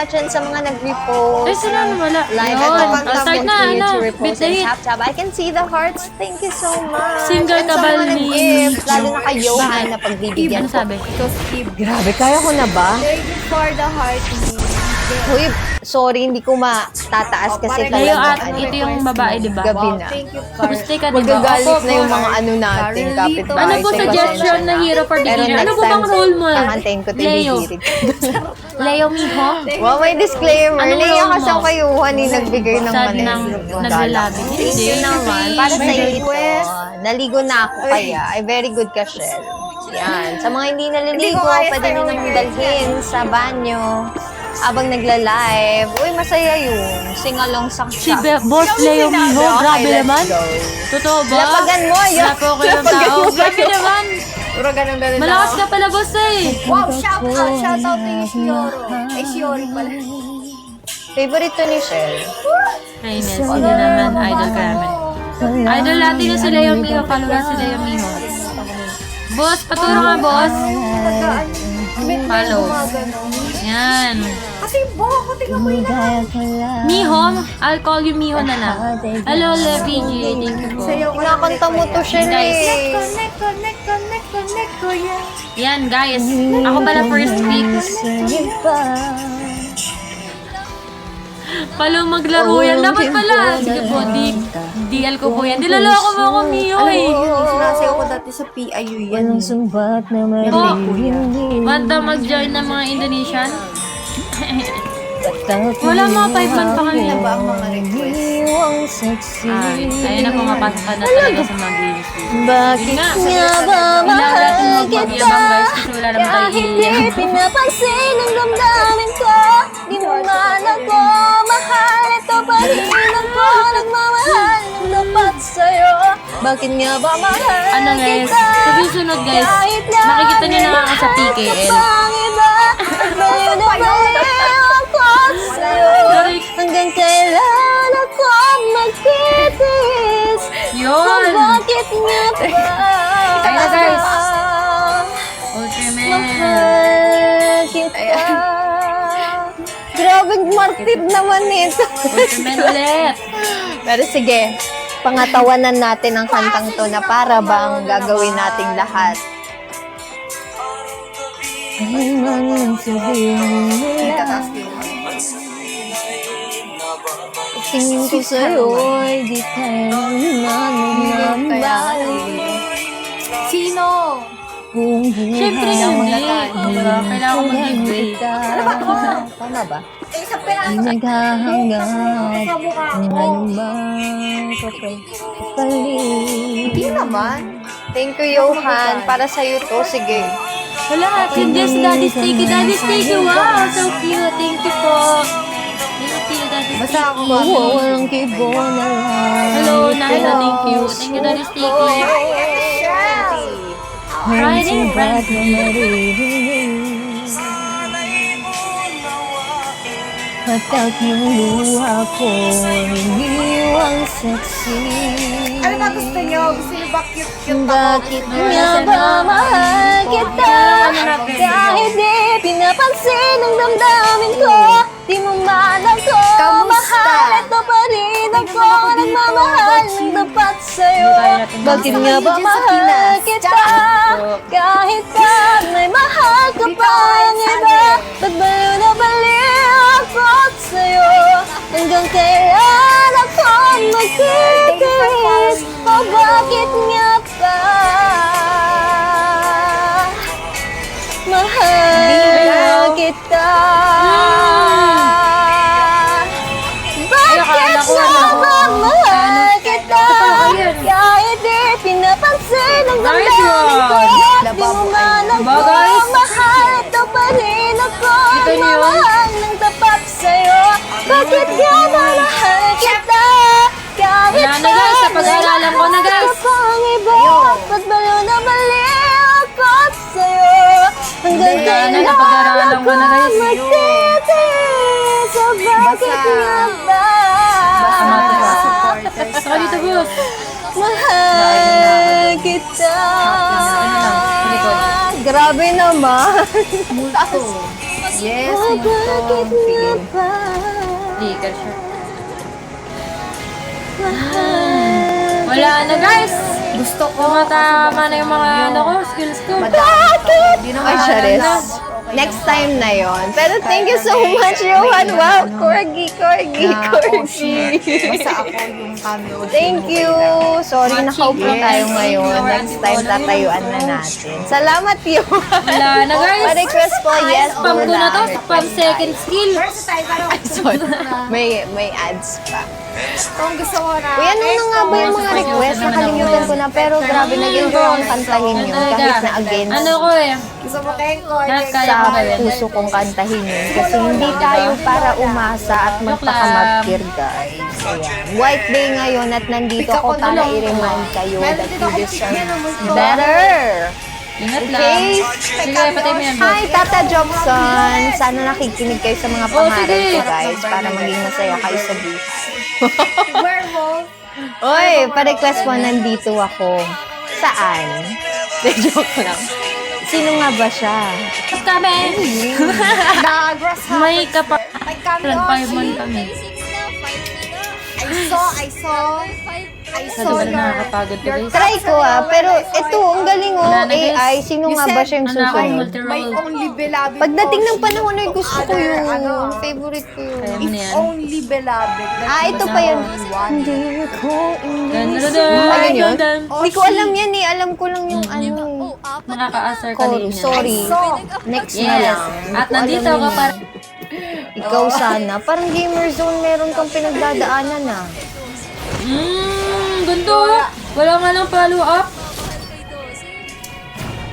Dyan sa mga nag-repost. Ay, sila na wala. Live Yun. at the Start na, you to ano. repost Bit and date. tap. I can see the hearts. Thank you so much. Single And ka sa ba, mga Lynn? nag-gift, lalo na kay Johan Bakit? na pagbibigyan Ano ko. sabi? Grabe, kaya ko na ba? Thank you for the heart. Uy, sorry, hindi ko matataas kasi Leo talaga. at ito yung babae, di ba? Gabi na. Thank you, Carl. Gusto ka, di ba? Magagalit Opo, na yung po. mga ano natin, Carlito. kapitbahay. Ano po Say, suggestion pasensya na hero for the Pero year? Ano next po bang time, role mo? kakantayin ko tayo Leo. hihirit. Leo Miho? Wow, may disclaimer. Anong Naiya role kasi mo? ako kay Juan yung nagbigay ng Sad mali. nang naglalabi. Thank you naman. Para sa iyo ito. Naligo na ako kaya. Ay, very good ka, Shell. Yan. Sa mga hindi naliligo, pwede nyo namang dalhin sa banyo habang nagla-live. Uy, masaya yun. Sing-along sa Si Boss Leo Miho, grabe naman. Totoo ba? Lapagan mo, yun. Wala po ako yung tao. Grabe naman. Puro ganun na rin Malakas ka pala, boss eh. Wow, shout out to you, Shioro. Ay, Shiori pala. Favorite to ni Shell. Ay, Nes, hindi naman idol ka namin. Idol natin na si Leo Miho, follower si Leo Miho. Boss, paturo ka, boss. Follow. Yan. Kasi buho ko, tingnan mo yun na. Miho, I'll call you Miho na lang. Hello, PG. Thank you po. Kinakanta mo to, Shell eh. Connect ko yan. Yan, guys. Ako pala first pick. Palo maglaro yan. Dapat pala. Sige po, DL ko po yan. Diloloko mo ako, Miho eh. Sinasayaw ko dati sa PIU yan. sumbat na Po, banda mag-join ng mga Indonesian. Wala mga 5 months pa kami. Ba ang mga request? Ay, ayun na pumapasok ka na talaga sa mga videos. Bakit nga ba Kailangan natin mahal magpagyabang guys kasi wala naman tayo Hindi iiyak. pinapansin ang damdamin ko Di mo man ako mahal Ito pa rin ako nagmamahal ng dapat sa'yo Bakit nga ba mahal Ano guys, kita sa susunod guys, Kahit na makikita nyo na nga ako sa may PKL. kapang iba Baliw na baliw ako sa'yo Hanggang kailan ako magtitiis Yun! Bakit nga ba Ayun na, guys. Ultraman. mahal kita Grabe martit naman nito Ultraman ulit. Pero sige, pangatawanan natin ang kantang to na para bang gagawin nating lahat. Ay man ang sabihin nila, tingin ko sa'yo ay di tayo nananambali. Sino? Kung Siyempre hindi. Diba? Kailangan ko mag-giveaway. Tama ba? Eh, sa pera. Naghahangad Sa mukha ko. Nang kapalit. Hindi naman. Thank you, Johan. Para sa'yo to. Sige. Wala, hindi si Daddy Sticky. Daddy Sticky, wow, so cute. Thank you po. Thank you, Daddy Basta ako Sticky. ba? Walang kibo na lang. Hello, Nana, thank you. Thank you, Daddy Sticky. Friday, Ba't Friday. na maririnig? Pagkat yung luha ko iniwang saksi. Ano ba gusto nyo? Gusto nyo ba cute-cute ako? Bakit nga ba mahal kita? Kahit di pinapansin ang damdamin ko Di mo man ako Kamusta? mahal Ito pa rin ako nagmamahal ng dapat sa'yo Bakit nga ba mahal kita? Kahit pa may mahal ka pa ang iba Ba't baliw na baliw ako sa'yo? Hanggang kailan ako magtitiis? O bakit nga ba? Mahal kita. Bakit nga ba mahal kita? Kahit di pinapansin ang damdamin ko Di mo man ako mahal Ito pa rin ako nagmamahal ng tapat sa'yo Bakit nga ba mahal kita? Kahit Wala na guys, sa pag-aaralan ko na guys. pang iba Ba't baliw na baliw ako sa'yo Hanggang Wala na, kailan napag-aaralan ko ako na guys. magtitiis O bakit nga ba? Saka dito, boss. Mahal kita. Likod. Grabe naman. Multo. Yes, Oh, yun to. bakit Sige. nga ba? Hindi ka sure. Mahal Wala na guys! Gusto ko. Tumatama na yung mga ano ko, skills ko. Bakit? Hindi Ay, naman Charis. alam. Next time na yon. Pero thank you so much, Johan. Wow, corgi. Basta ako yung cameo. Thank you. Sorry, nakaupo tayo ngayon. Next time, tatayuan na natin. Salamat, Johan. Wala na guys! Pa-request po, yes, Spam ko na to, spam second skill. First time, parang Sorry. May ads pa. kung gusto mo na. Uy, ano na nga ba yung mga request? Nakalimutan ko na. Pero grabe, nag-enjoy akong kantahin yun. Kahit na against Ano ko eh, Gusto mo Kenko. lahat kaya sa ko gawin. puso kong kantahin yun. Kasi hindi tayo para umasa at magpakamagkir, guys. Ayan. White Day ngayon at nandito ako para i-remind kayo that you deserve better. Ingat lang. Okay? Sige, patay mo yan. boss. Hi, Tata Jobson! Sana nakikinig kayo sa mga Oh, pangaral sige. ko, guys, para maging masaya kayo sa buhay. Werewolf. Oy, pa-request po, nandito ako. Saan? De, joke lang. Sino nga ba siya? Tapos kami. Nagras ha. May kapag... May cameo. 5 kami. I saw Sa diba na nakakapagod to guys? Try ko pero ito, ang galing Wala na, guys. AI, sino nga ba siya yung Ano ako yung susunod? may multi-role? only beloved. Pagdating ng panahon ay gusto ko Other, yung ano, favorite ko yun. Kaya mo If na yan. only beloved. Ito pa yun. One. Hindi ko Ayun yun? Hindi ko alam yan eh. Alam ko lang yung ano Makaka-asar ka chorus. din yan. Sorry. So, Next na Yes. lang. Hindi At ko nandito alam ako yun. para... Ikaw sana. Parang gamer zone meron kang pinagdadaanan ah. Ganito. Wala nga lang follow-up.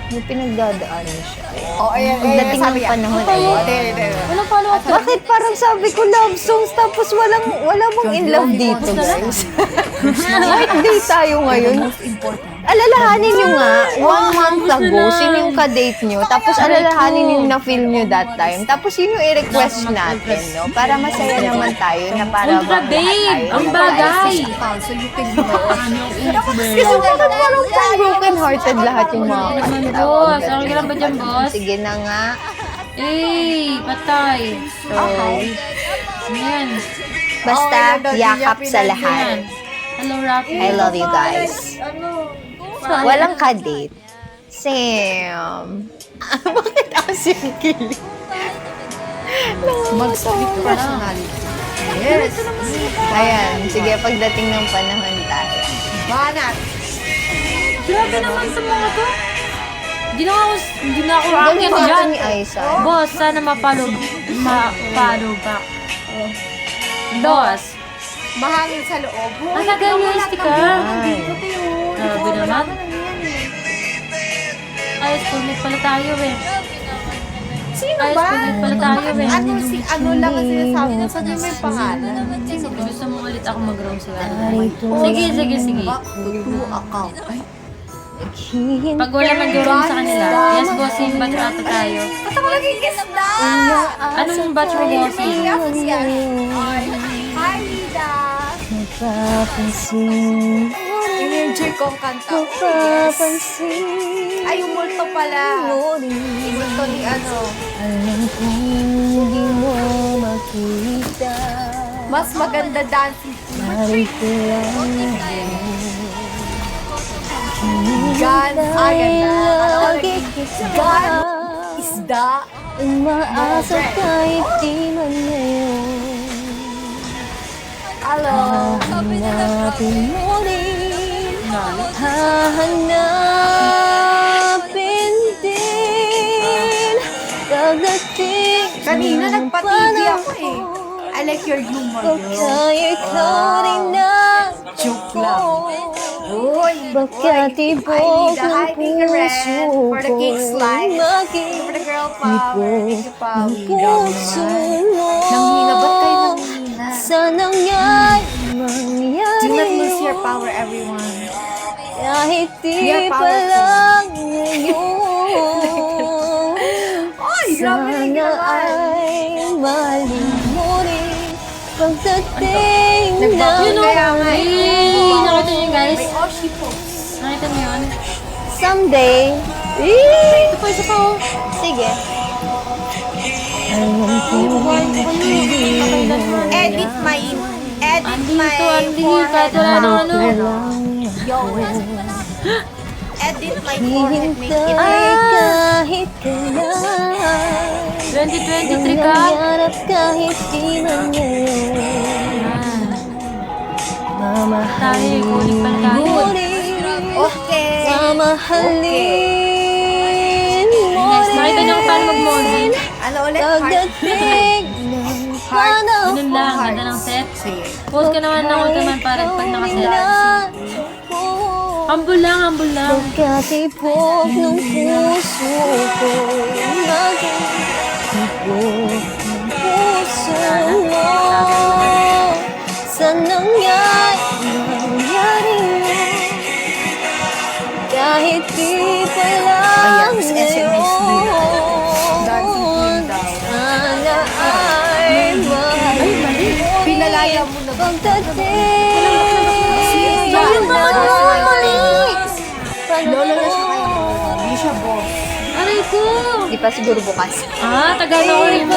May pinagdadaanan siya. oh, ayan, Pagdating ng panahon ay Walang follow-up. bakit parang sabi ko love songs tapos wala bang in love dito, guys? White Day tayo ngayon. Alalahanin nyo nga, 1 month ago, sino yung ka-date nyo, tapos alalahanin nyo na-feel nyo that time, tapos yun yung i-request natin, no? Para masaya naman tayo, na para Ultra bang lahat babe! tayo. Ang bagay! So you can be my Kasi parang pang broken-hearted lahat yung mga kanta. Boss, okay lang ba dyan, boss? Sige na nga. Eh, patay. So, yan. Basta, yakap sa lahat. Hello, Rafi. I love you guys. Walang ka-date. Sam. Bakit as yung kilig? Mag-split personality. Yes. Ayan, sige, pagdating ng panahon tayo. Banat. Grabe naman sa mga to. Hindi na ako Galing rocket pa dyan. ni Aiza. Boss, sana ma-follow back. Boss, Mahangin sa loob. Hoy, realistic ka. Ay. Grabe naman. Ay, schoolmate pala tayo eh. Sino Ay, ba? schoolmate pala tayo eh. Ano lang ang sinasabi mo? Sabi mo yung pangalan. Gusto mo ulit ako mag-roam sa Sige. True account. Ay, Pag wala mag-roam sa kanila, yes, bossing, batch ata tayo. ba't ako naging isda? Anong batch mo, bossing? Hi, Lida. Napapansin, In-enjoy ko ang kanta. napapansin. Ay, yung multo pala. mo rin. Multo ni ano. Alam kong hindi mo makita. Mas maganda dancing. Narito lang Gan. Ah, ganda. lagi Gan. Isda. umaasa kahit di man ngayon. Hello. Hahanapin mo rin. Hahanapin din. Pagdating Kanina ng nagpatigi ako eh. panahon, I like your humor, girl. baka ikaw rin ang Joke lang. Uy, baka tibok ng Hi, Tita Red. puso For the cake ko'y slice. maging For the girl power. Thank you, Power. puso mo. Nanghina, ba't kayo nanghina? Sa nangyari, mangyari. Do not lose your power, everyone. Kahit We di are pa powerful. lang ngayon. Ay, grabe na Sana ginawa. ay mahalin mo rin. Pagdating ng Nagbago kaya nga Ay, eh. nakita niyo guys? May Oshi post. Nakita niyo yun? someday. Ito pa, isa pa oh. Sige. Edit my Andito, kahit wala nang ano. Edit my forehead, make it Kahit kailan 2023 ka? nangyarap kahit di man ngayon Tayo, ikunik pa na tayo. Okay. Mamahalin mo Next, nakita niyo kung paano mag-molding. Ano ulit? Heart. pagdating ng panahon Ganun lang, ganda ng set. Post ka naman ng ultraman para pag nakaset. Humble lang, humble lang. Pagkatibok ng puso ko maging tibok ng puso mo sa nangyari kahit di pa lang ngayon sana ay mahal Pinalaya mo na ba? pagdating Lolo na siya kayo. Hindi siya boss. Aray ko! Di pa siguro bukas. Tagal na ko rin mo.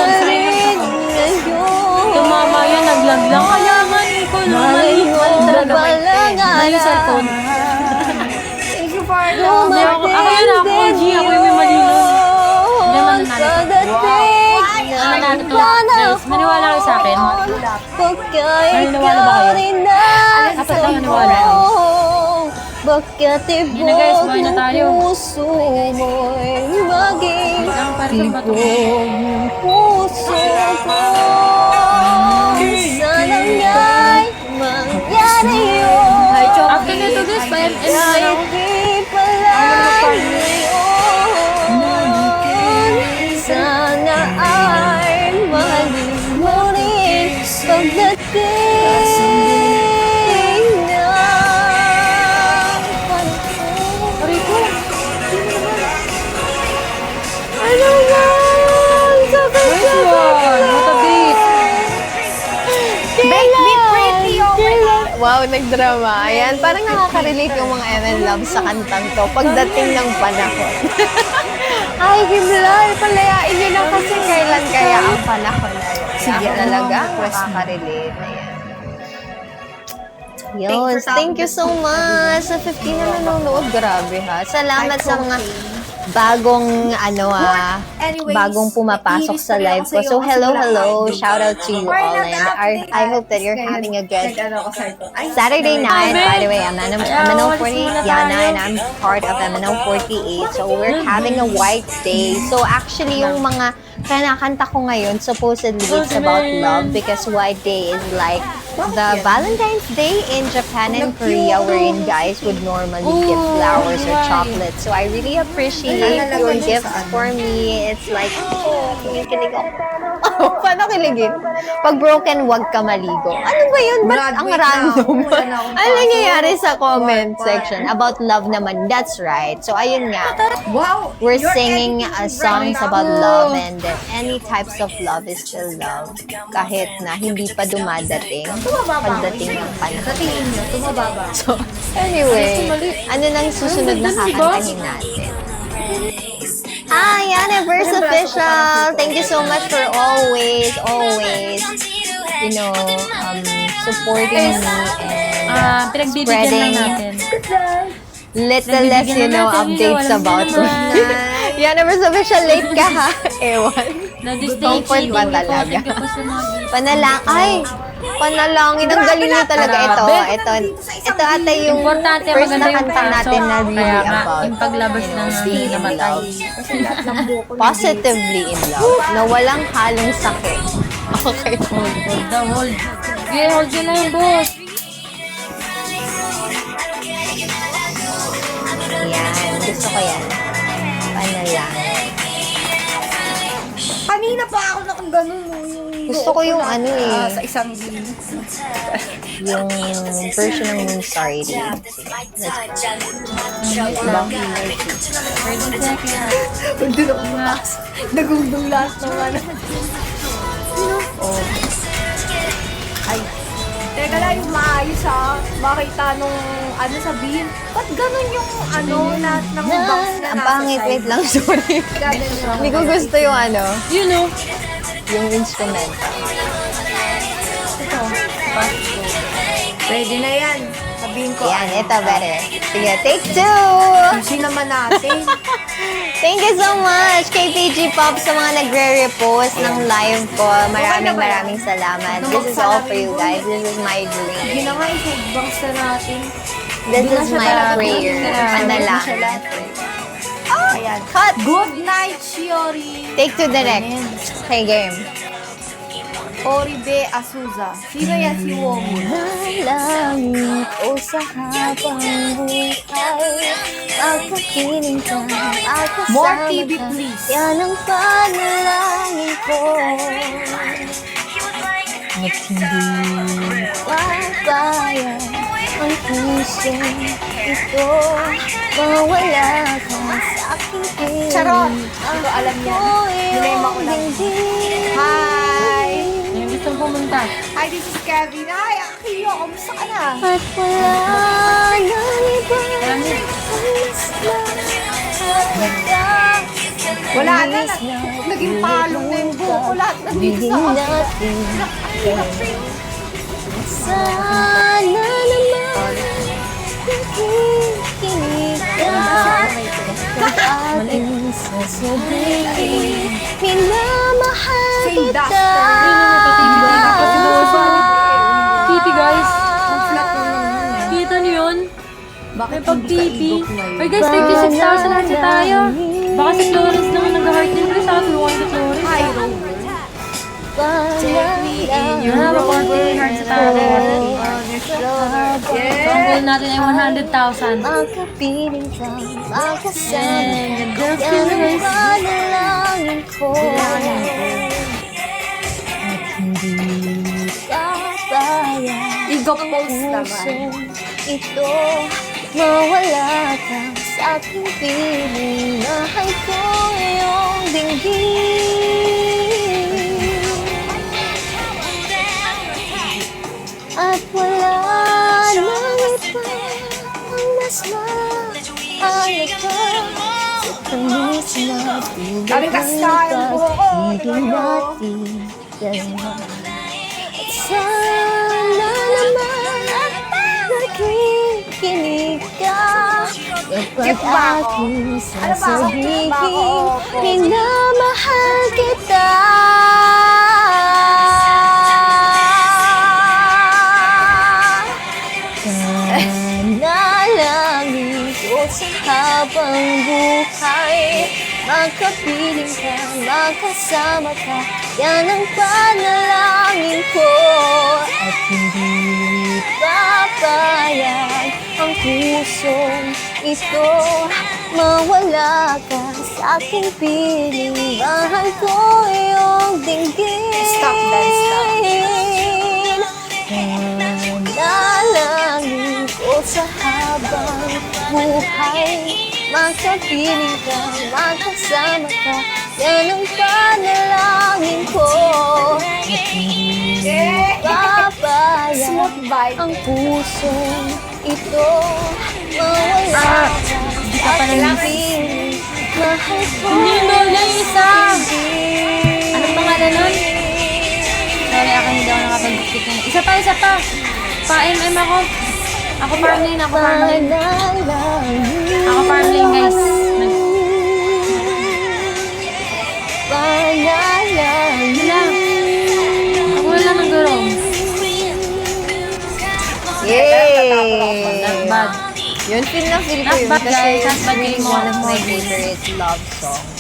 Tumama yan, naglag lang. Kaya nga, ko naman talaga may cellphone. Thank you for the... Hindi ako yun, ako G, ako yung may malino. Hindi man nanalo. Nanalo to. Guys, maniwala kayo sa akin. Naniniwala ba kayo? Dapat lang maniwala. Bakit Yun na guys, buhay na tayo. puso mo'y maging Ang para sa bato. ng puso ko sa nangyay mangyari yun After nito guys, pa MM na lang. di pala ngayon sana ay mahalin mo rin pagdating ng panahon. Aray ko! Ano yan? Nice one! What a beat! Make me pretty, oh my God. Wow, nagdrama. Ayan, parang nakaka-relate yung mga ML Love sa kantang to pagdating ng panahon. Ay, Himlay, palayain nyo na kasi kailan kaya ang panahon na yun. Sige, talaga, nakaka-relate. Ayan. Yun, thank you so much. Sa 15 na nanonood, grabe ha. Salamat sa mga bagong Anyways, bagong pumapasok sa live ko. So hello, shout out to you all, and I hope that you're having a good Saturday night. By the way, I'm MNO 48 Yana, and I'm part of MNO 48. So we're having a white day. So actually, yung mga kinakanta ko ngayon, supposedly it's about love because white day is like the Valentine's Day in Japan and Korea, wherein guys would normally give flowers or chocolates. So I really appreciate your gifts for me. It's like, kinikilig ako. Paano kiligin? Pag broken, wag ka maligo. Ano ba yun? Ba't ang random? Ano nangyayari sa comment section? About love naman. That's right. So ayun nga. Wow! We're singing songs about love, and that any types of love is still love. Kahit na hindi pa dumadating pagdating ng Sa panahon. tingin nyo, tumababa. So, anyway, ano nang susunod na kakantahin natin? Hi, Universe Official! Thank you so much for always, supporting me and Pinagbibigyan lang natin. littlest, updates about me. Universe Official, late ka ha? Ewan. Comfort ba talaga? Panalangin. Ang galing niyo talaga ito. Ito ata yung Importante, first na maganda yung kanta natin na really Kaya nga, about yung paglabas ng namatay. positively in love na walang halong sakit. Okay. Hold the hold. Okay, hold yun lang, boss. Yan. Gusto ko yan. Panalangin. Kanina pa ako ganun. Gusto ko yung Sa isang game. yung version ng Moonstar Day. Nagundong last naman. Ay. Teka lang yung maayos ha. Makita nung sabihin. Ba't ganun yung ng box na Ang nasa pangit, side? wait lang, sorry. Ganun yung Hindi ko gusto yung You know, yung instrumental. Pwede na yan. Sabihin ko. Yan, ito better. Sige, take 2! Sushi naman natin. Thank you so much kay PG Pop sa mga nagre-repost ng live ko. Maraming salamat. This is all for you guys. This is my dream. Hindi na nga, i-foodbanks na natin. This is my prayer. Panalangin. Ayan. Cut! Good night, Shiori. Take 2 direct. Okay, game. Oribe Asuza. Sino yan si Womo? Nalangin ko sa habang buhay. Pagkakiling ka, pagkasama More TV, ka. please. Yan ang panalangin ko. At hindi papayag ang puso ito. Mawala ka sa aking piling. Charot! Hindi ko alam yan. Dilema ko lang. Hi! Yung gusto pumunta. Hi, this is Kevin. Hi, Akio. Kamusta ka na? At wala nang iba ang mas mahalaga. Wala na. Naging palong na yung buhok ko. Lahat nandito sa akin. Sana naman nakikinig ka sa aking sasabihin. Minamahal Say kita. Titi guys. Ang flat na naman. Kita niyo yun? Bakit May pag-titi. hindi ka igop Ay guys, 36,000 na tayo. Baka si Florence naman nag-heart din. Guys, ako tulungan si Florence. Hi, Rover. Nakaporting hearts sa tayo. So, ang goal natin ay 100,000. Magkapiling ka, magkasama And ka. girls, Yan ang guys. panalangin ko. At hindi papayag Igop ang post naman. pusong ito. Mawala ka sa aking piling. Mahal ko iyong dinggin. At wala nang iba ang mas mahalaga sa tamis na Kamikas na yung buhok ko. pag-ibig natin dalawa. At sana naman nakikinig ka kapag Cute ba ako? aking Ano ba? sasabihin Cute ba ako? minamahal kita. Panalangin ko sa habang buhay. Magkapiling ka, magkasama ka. Yan ang panalangin ko. At hindi papayag ang pusong ito. Mawala ka sa aking piling. Mahal ko iyong dinggin. Stop, then stop. Panalangin ko sa habang buhay. Magkapiling ka, magkasama ka. Yan ang panalangin ko. At hindi papayag Smooth vibe. ang pusong ito. Mawala ka sa pa aking namin. piling. Mahal ko Hindi, Lola, yung isa. dinggin. Anong pangalan nun? Sorry, ako hindi ako nakapag-bookit na. Isa pa. Pa-MM ako. Ako farm lane, Ako farm lane, guys. Wala. Ako wala ng gurong. Yay! Not bad. Yun, feel na feel ko Not yun. bad, Kasi guys. Not bad it's yung one of my mga favorite love songs.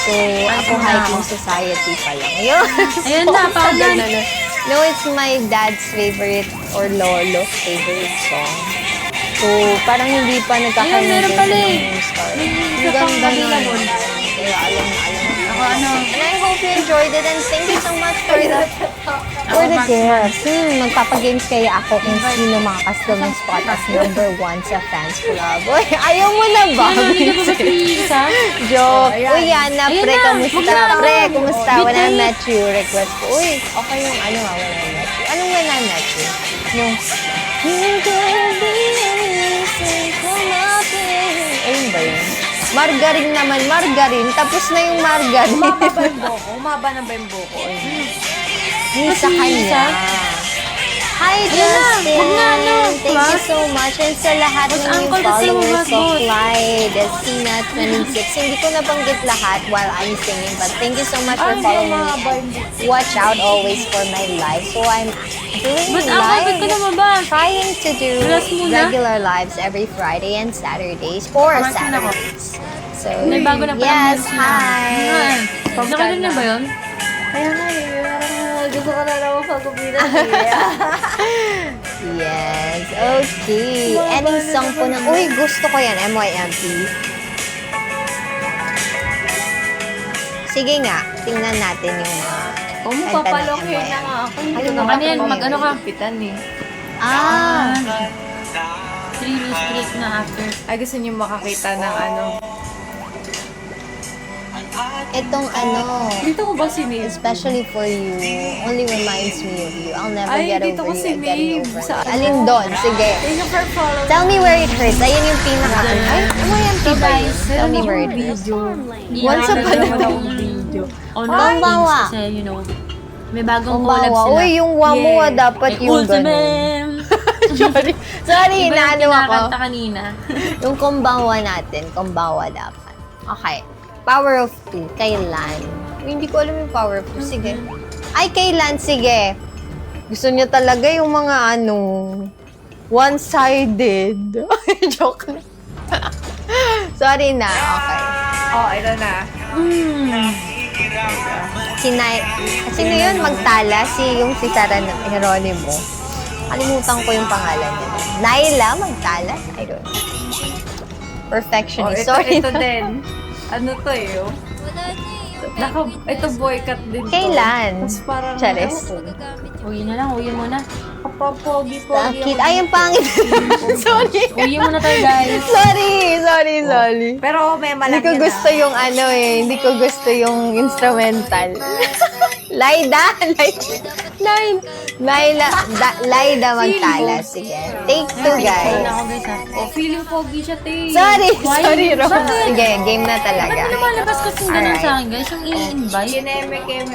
So, ako hiking society pa lang. Yun. Ayun na, paulan. No, it's my dad's favorite or lolo's favorite song. So, parang hindi pa Ayun, meron pala eh. yung star. Isa Ang pang ganda kabila nun. nun. Kaya alam na. Ako ano, And I hope you enjoyed it and thank you so much for the Ako, Max. gifts. Magpapagames kaya ako kung sino makakastom ng spot as #1 sa fans club. Uy, ayaw mo na ba? Yan, hindi ka pa ba isa? Joke. Uy, Yana, Ayun pre, na. kamusta? Huwag na. Pre, kumusta? Good When I day. met you, request ko. Uy, okay yung when I met you. Anong when I met you? Yung, you could be anything from my pain. Ayun ba yun? Margarine naman, margarine. Tapos na yung margarine. Umaba ba yung buko? Umaba na ba yung buko? Yung sa kanya. Hi, Justin! Huwag na, ano, Thank you class. so much. And sa lahat ng yung Uncle, kasi followers lumabas, ko, boss. Clyde, Sina26. Hindi ko nabanggit lahat while I'm singing, but thank you so much for Ay, following umaba me. yung buko. Watch out always for my live. So I'm doing Ba't Uncle, ba't ka live. lumabas? Trying to do Relax muna. regular lives every Friday and Saturdays or Relax muna ako. Saturdays. So, May bago na pala yes, sila. hi! Nakalimutan na ba yun? Kaya nga eh, parang gusto ko na naman pag-upinan Yes, okay. Any song po na, uy, gusto ko yan, MYMP. Sige nga, tingnan natin yung mga Kung kanta ng papalokin na MYMP. nga ako, Ayun, hindi ko ano yan, nakapag- mag-ano ka? Pitan eh. Ah, 3 days straight na after. Ay, gusto niyo makakita ng ano. itong ano, Dito ko ba si Maeve? especially for you, only reminds me of you. I'll never Ay, get dito over ko you si and getting Maeve. over Sa you. ano? Alin doon? Sige. Thank you for following. Tell me where it hurts. Ayun yung pinaka, ay, MYMP ba yun? Tell me where it hurts. Hindi Once na upon a nagkaroon time. ng video. On Kumbawa. Things kasi, you know, may bagong collab Kumbawa. sila. Uy, yung wamuwa dapat Eh, yung ganun. Ultimate! Sorry. Sorry, Iba yung naano ako. kinakanta kanina. Yung kumbawa natin, kumbawa dapat. Okay. Power of two, kay Lan. Hindi ko alam yung power of two. Sige. Ay, kay Lan, sige. Gusto niya talaga yung mga ano, one-sided. Joke na. Sorry na. Okay. Oh, ito na. Sino yun? Magtala? Si Sarah Geronimo. Kalimutan ko yung pangalan niya. Naila Magtala? I don't know. Oh, Perfectionist. ito, Sorry. ito din. Ano to eh, oh? Ito boycott din to. Kailan? Tapos parang, Charis. ewan ko. Uwi na lang, uwi muna. Kapapogi-pogi. Sakit. Ay, yung pangit. Sorry. Uwi muna tayo, guys. Sorry. Pero may Hindi malaki ko na. gusto yung ano eh. Hindi ko gusto yung instrumental. Laida Magtala. Sige. Take two, Wala guys. ako, guys, ha. Oh, feeling pogi siya, te. Sorry, Ron. Bakit? Sige, game na Ba't talaga. mo lumalabas kasi ganun Alright. sa akin, guys? Yung i-invite? Kineme-keme.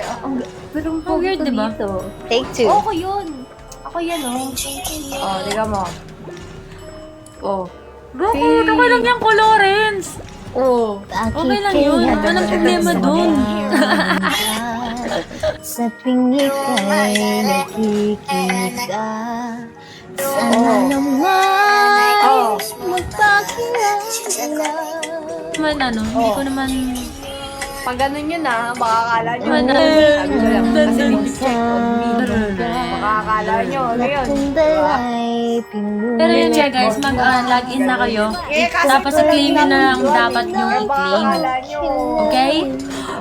Pero ang How weird, pogi diba? dito. Take two. Ako yun. Ako yan, oh. Oh, tingnan mo. Oh. Bro, okay lang yung colorins. Oh. Okay lang yun. Walang problema dun. Sa tingin ka'y nakikita. Sana naman Oh. magpakilala. Naman ano, hindi ko naman... Pag ganun yun ah, makakala nyo. Ano? Sabi ko lang, kasi mag-check on me. Makakala nyo, ano yun? Pero yun nga guys, mag-login na kayo. Tapos i-claim nyo na lang dapat nyo i-claim. Makakala nyo. Okay?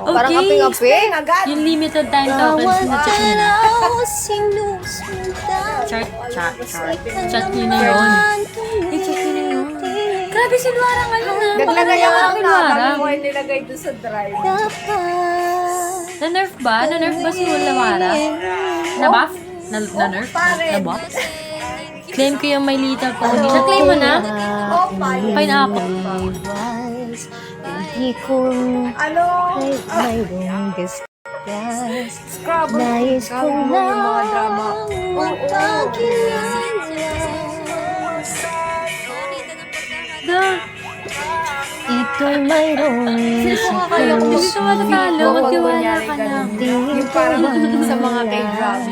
Parang Okay. kape-kape. Agad. Yung limited time tokens na chat nyo na. Chat nyo na yun. I-chat nyo na yun. Grabe si Luara ngayon na. Naglagay ako ng Luara. bago ko nilagay doon sa drive. Na-nerf ba? Na-nerf ba si Luara? Na-buff? Na-nerf? Pare. Na-buff? Claim ko yung My Little Pony. Na-claim mo na? Oh, pare. Pineapple. Hindi ko Ano? mayroong gasgas. Scrabble. Nais ko Gawin mo yung mga drama. Da. Ito'y mayroong Sino nga kaya kung Hindi ko matalo. Magtiwala ka lang. yung parang sa mga K-drama.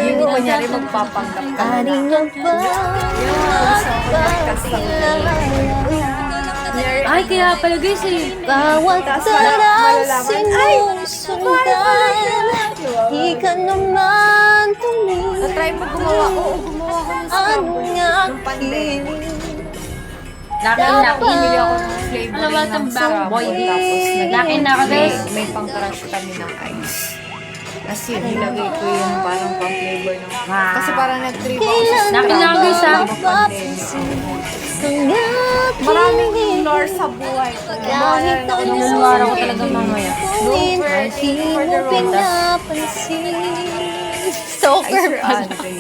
Yung kunyari magpapanggap ka na. aring na ba? Ay, kaya pala guys eh. Bawat Tas tara malalaman, ay, sinusundan. Di ka naman tumingin. Na-try mo gumawa. Oo, gumawa ko ng Scrabble. Nung pandemic. Lakin-laki. Bumili ako ng flavoring Ano ba ng itong Scrabble. boy? Tapos Lakin na ako guys. may pang-crush kami ng ice. As yun, nilagay ko yung parang pang-flavor ng... Kasi parang nag-trip ako sa Lakin na ako guys ha. Maraming lore sa buhay ko. Kahit Bahala na ako ng Niluluwara ko talaga mamaya. Super, thank you for the road. pinapansin. Ay, Stalker Sir pa. Andre.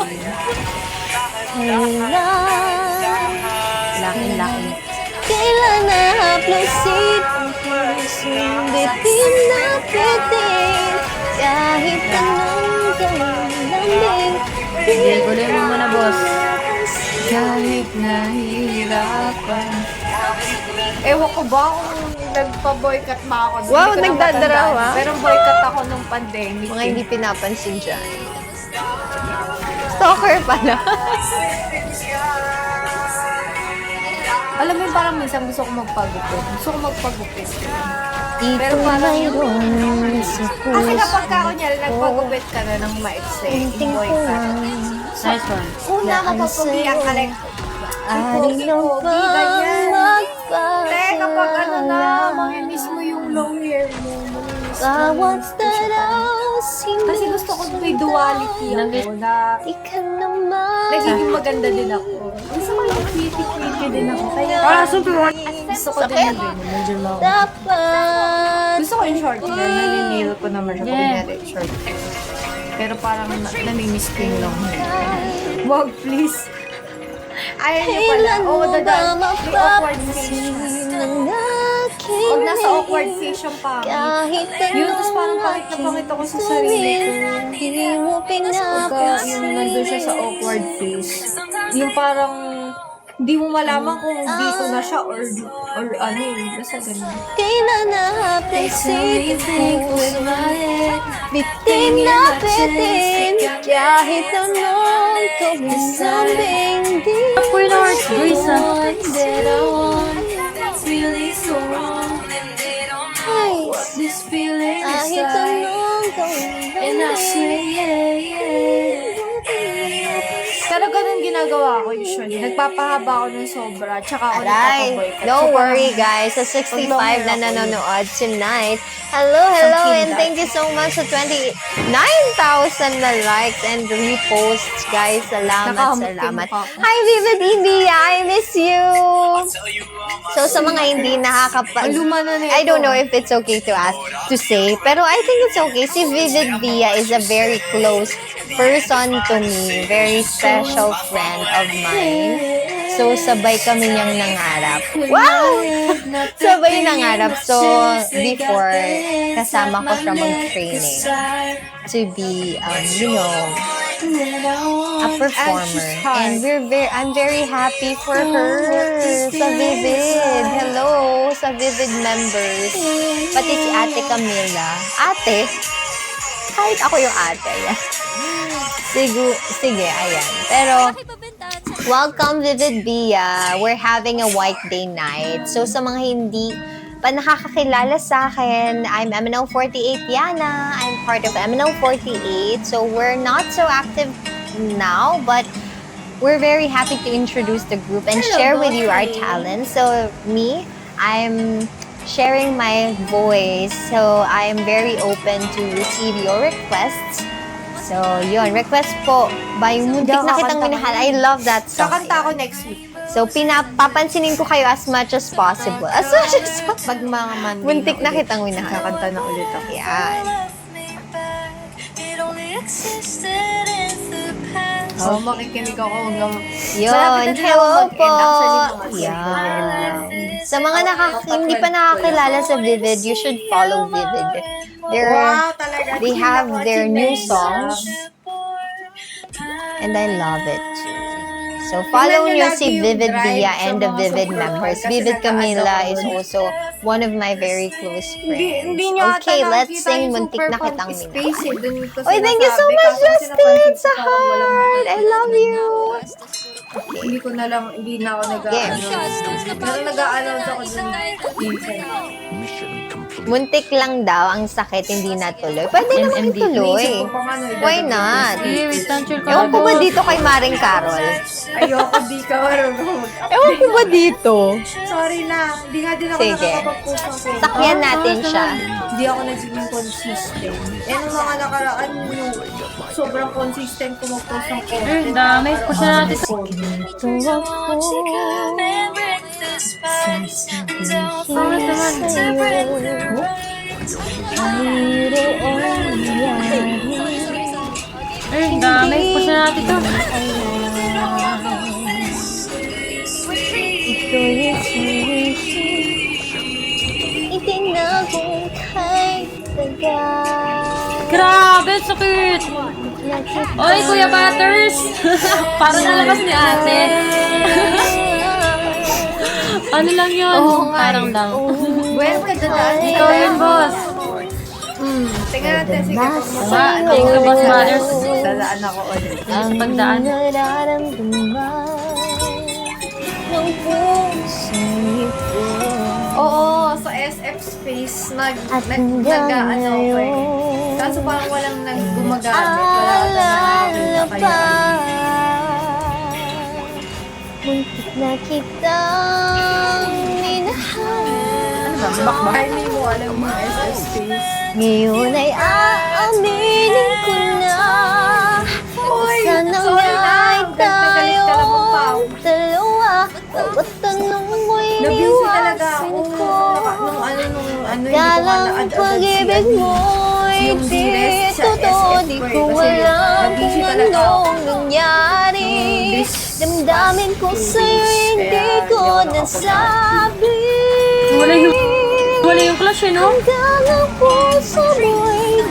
Lakin-laki. Kailan nahaplasin ang puso, bitin na bitin. Kahit anong gawin namin, Sige, guloy mo muna, boss. Kahit nahihirapan. Ewan ko ba kung nagpa-boycott ba ako? Hindi Wow, ko na nagdadaraw, matandaan. ah. Pero boycott ako nung pandemic. mga hindi pinapansin dyan. Stalker pala. Alam mo yung parang minsan gusto ko magpagupit. Gusto ko magpagupit. Pero Pero parang mayroon sa Kasi kapag ka puso. kunyari nagpagupit ka na ng maikse, boycott. Nice one. Una, mapapagiyak ka like, Ano pogi, ganyan. magpapasalamat? Te, kapag ano na, mamimiss mo yung long hair mo. Mamimiss mo. Bawat taraw, Kasi gusto ko may duality ako na Di ka naman. nagiging maganda din ako. Gusto ko yung pretty din ako. Kaya gusto ko din yung ganyan. Medyo long. Dapat. Gusto ko yung short hair. Naninil ko naman siya kung Yeah. kunyari short hair. Pero parang namimiss ko yung long hair. Wag, please. Ayaw niyo pala. Kailan Oo, mo dadal. ba May awkward face. mapapansin ang aking Huwag nasa awkward face yung pangit. kahit Yun, tapos parang pangit na pangit ako sa sarili ko. Hindi mo Pagka yung nandun siya sa awkward face, yung parang hindi mo malaman kung dito na siya or ano eh, basta ganun. Kailan nahaplasin ang puso, bitin na bitin. Kahit anong gawin namin, di Queen of Hearts, Grace, ah. that I want. Ay, kahit anong gawin namin. Pero ganun ginagawa ko usually. Nagpapahaba ako ng sobra, tsaka ako Aray, nagpapaboycott. don't So, worry parang- guys, sa 65 na Pag long hair ako, nanonood tonight. Hello, and kindat. thank you so much sa 29,000 na likes and reposts, guys. Salamat, Nakahamot yung salamat. mukha ko. Hi, Vivid India, I miss you. So, sa mga hindi Ang luma na nito. I don't know if it's okay to say, pero I think it's okay. Si Vivid Via is a very close person to me, very special friend of mine. So, sabay kami niyang nangarap. Wow! Sabay nangarap. So, before, kasama ko siya mag-training to be, a performer. And I'm very happy for her. Sa Vivid. Hello, sa Vivid members. Pati si Ate Camila. Ate? Kahit ako yung ate. Ayan. Sige, ayan. Pero, welcome Vivid Bia. We're having a white day night. So, sa mga hindi pa nakakakilala sa akin, I'm MNO48 Yana. I'm part of MNO48. So, we're not so active now, but we're very happy to introduce the group and share with you our talents. So, I'm sharing my voice. So, I am very open to receive your requests. So, yun. Request po by Muntik na Kitang Minahal. I love that song. Kakanta ako next week. So, papansinin ko kayo as much as possible. As much as Pag mga Monday Muntik na ulit, Kitang Minahal. kakanta na ulit ako. Yan. So, makikinig ako hanggang... Yun. Malapit na din ako Hello po. mag-end. Actually, mga Yan. Sa mga hindi pa nakakilala sa Vivid, you should follow Vivid. Wow, talaga. They have their new songs. And I love it. So, follow Tingnan nyo lagi si yung Vivid drive Via sa and the mga Vivid super members. kasi Vivid Camila nag-aano is ako. also one of my very close friends. Hindi nyo Okay, ata let's nakikita sing yung Muntik super na fun Kitang space Minahal. eh. Dun ko Oy, thank you so sinasabi. much, Kaso kasi Justin! napansin Sa ko parang walang heart! I love you! Hindi ko na lang, hindi na ako nag-ano. Pero nag-a-announce ako dun. Muntik lang daw ang sakit, hindi natuloy. Pwede naman MMD. ituloy. Inisip ko pa nga, no, Why idadagdag not? ko. Sige, wait lang, chill ka. Ewan ko ba dito kay Maring Carol? Ayoko, di ka marunong Ewan ko ba dito? Sorry na, hindi nga din ako Sige. nakakapag-post ng Facebook. Sakyan natin siya. Hindi ako nagiging consistent. Eh, nung mga nakaraan, yung sobrang consistent ko mag-post ng content. Ang dami. Push na natin. Ito ako. Sasabihin sa'yo. Mayroon yan. Ang dami. Push na natin to. Ito'y isang sakit. Oy, Kuya Butters. Parang nalabas ni ate. Ano lang yun? Parang lang. Well, kadadaan Ikaw yun, boss. Tingnan natin, sige. Thank you, Boss Butters. Dadaan ako ulit. Ang pagdaan. nararamdaman ng pusong ito. Oo, sa SF Space, At nag-ano hanggang ako eh. ngayon, Kaso parang walang gumagamit. Wala ata nakakita kaya. muntik na kitang minahal. Ay, hindi mo alam yung SF Space. Ngayon ay aaminin ko na sana sorry na. nga'y Galit ka na po, Pao. tayong dalawa. Bawat tanong mo'y Nabisi talaga niwasan ako. ko. Nung hindi ko Galang nga na-add-add pag-ibig si mo'y yung di series sa totoo. SF Di ko eh, ko kasi alam nabisi kung talaga ako. anong nangyari. This Damdamin ko past 2 sa'yo, days, hindi kaya ko hindi ako nasabi. Wala yung clash, eh, no? Hanggang ang puso mo'y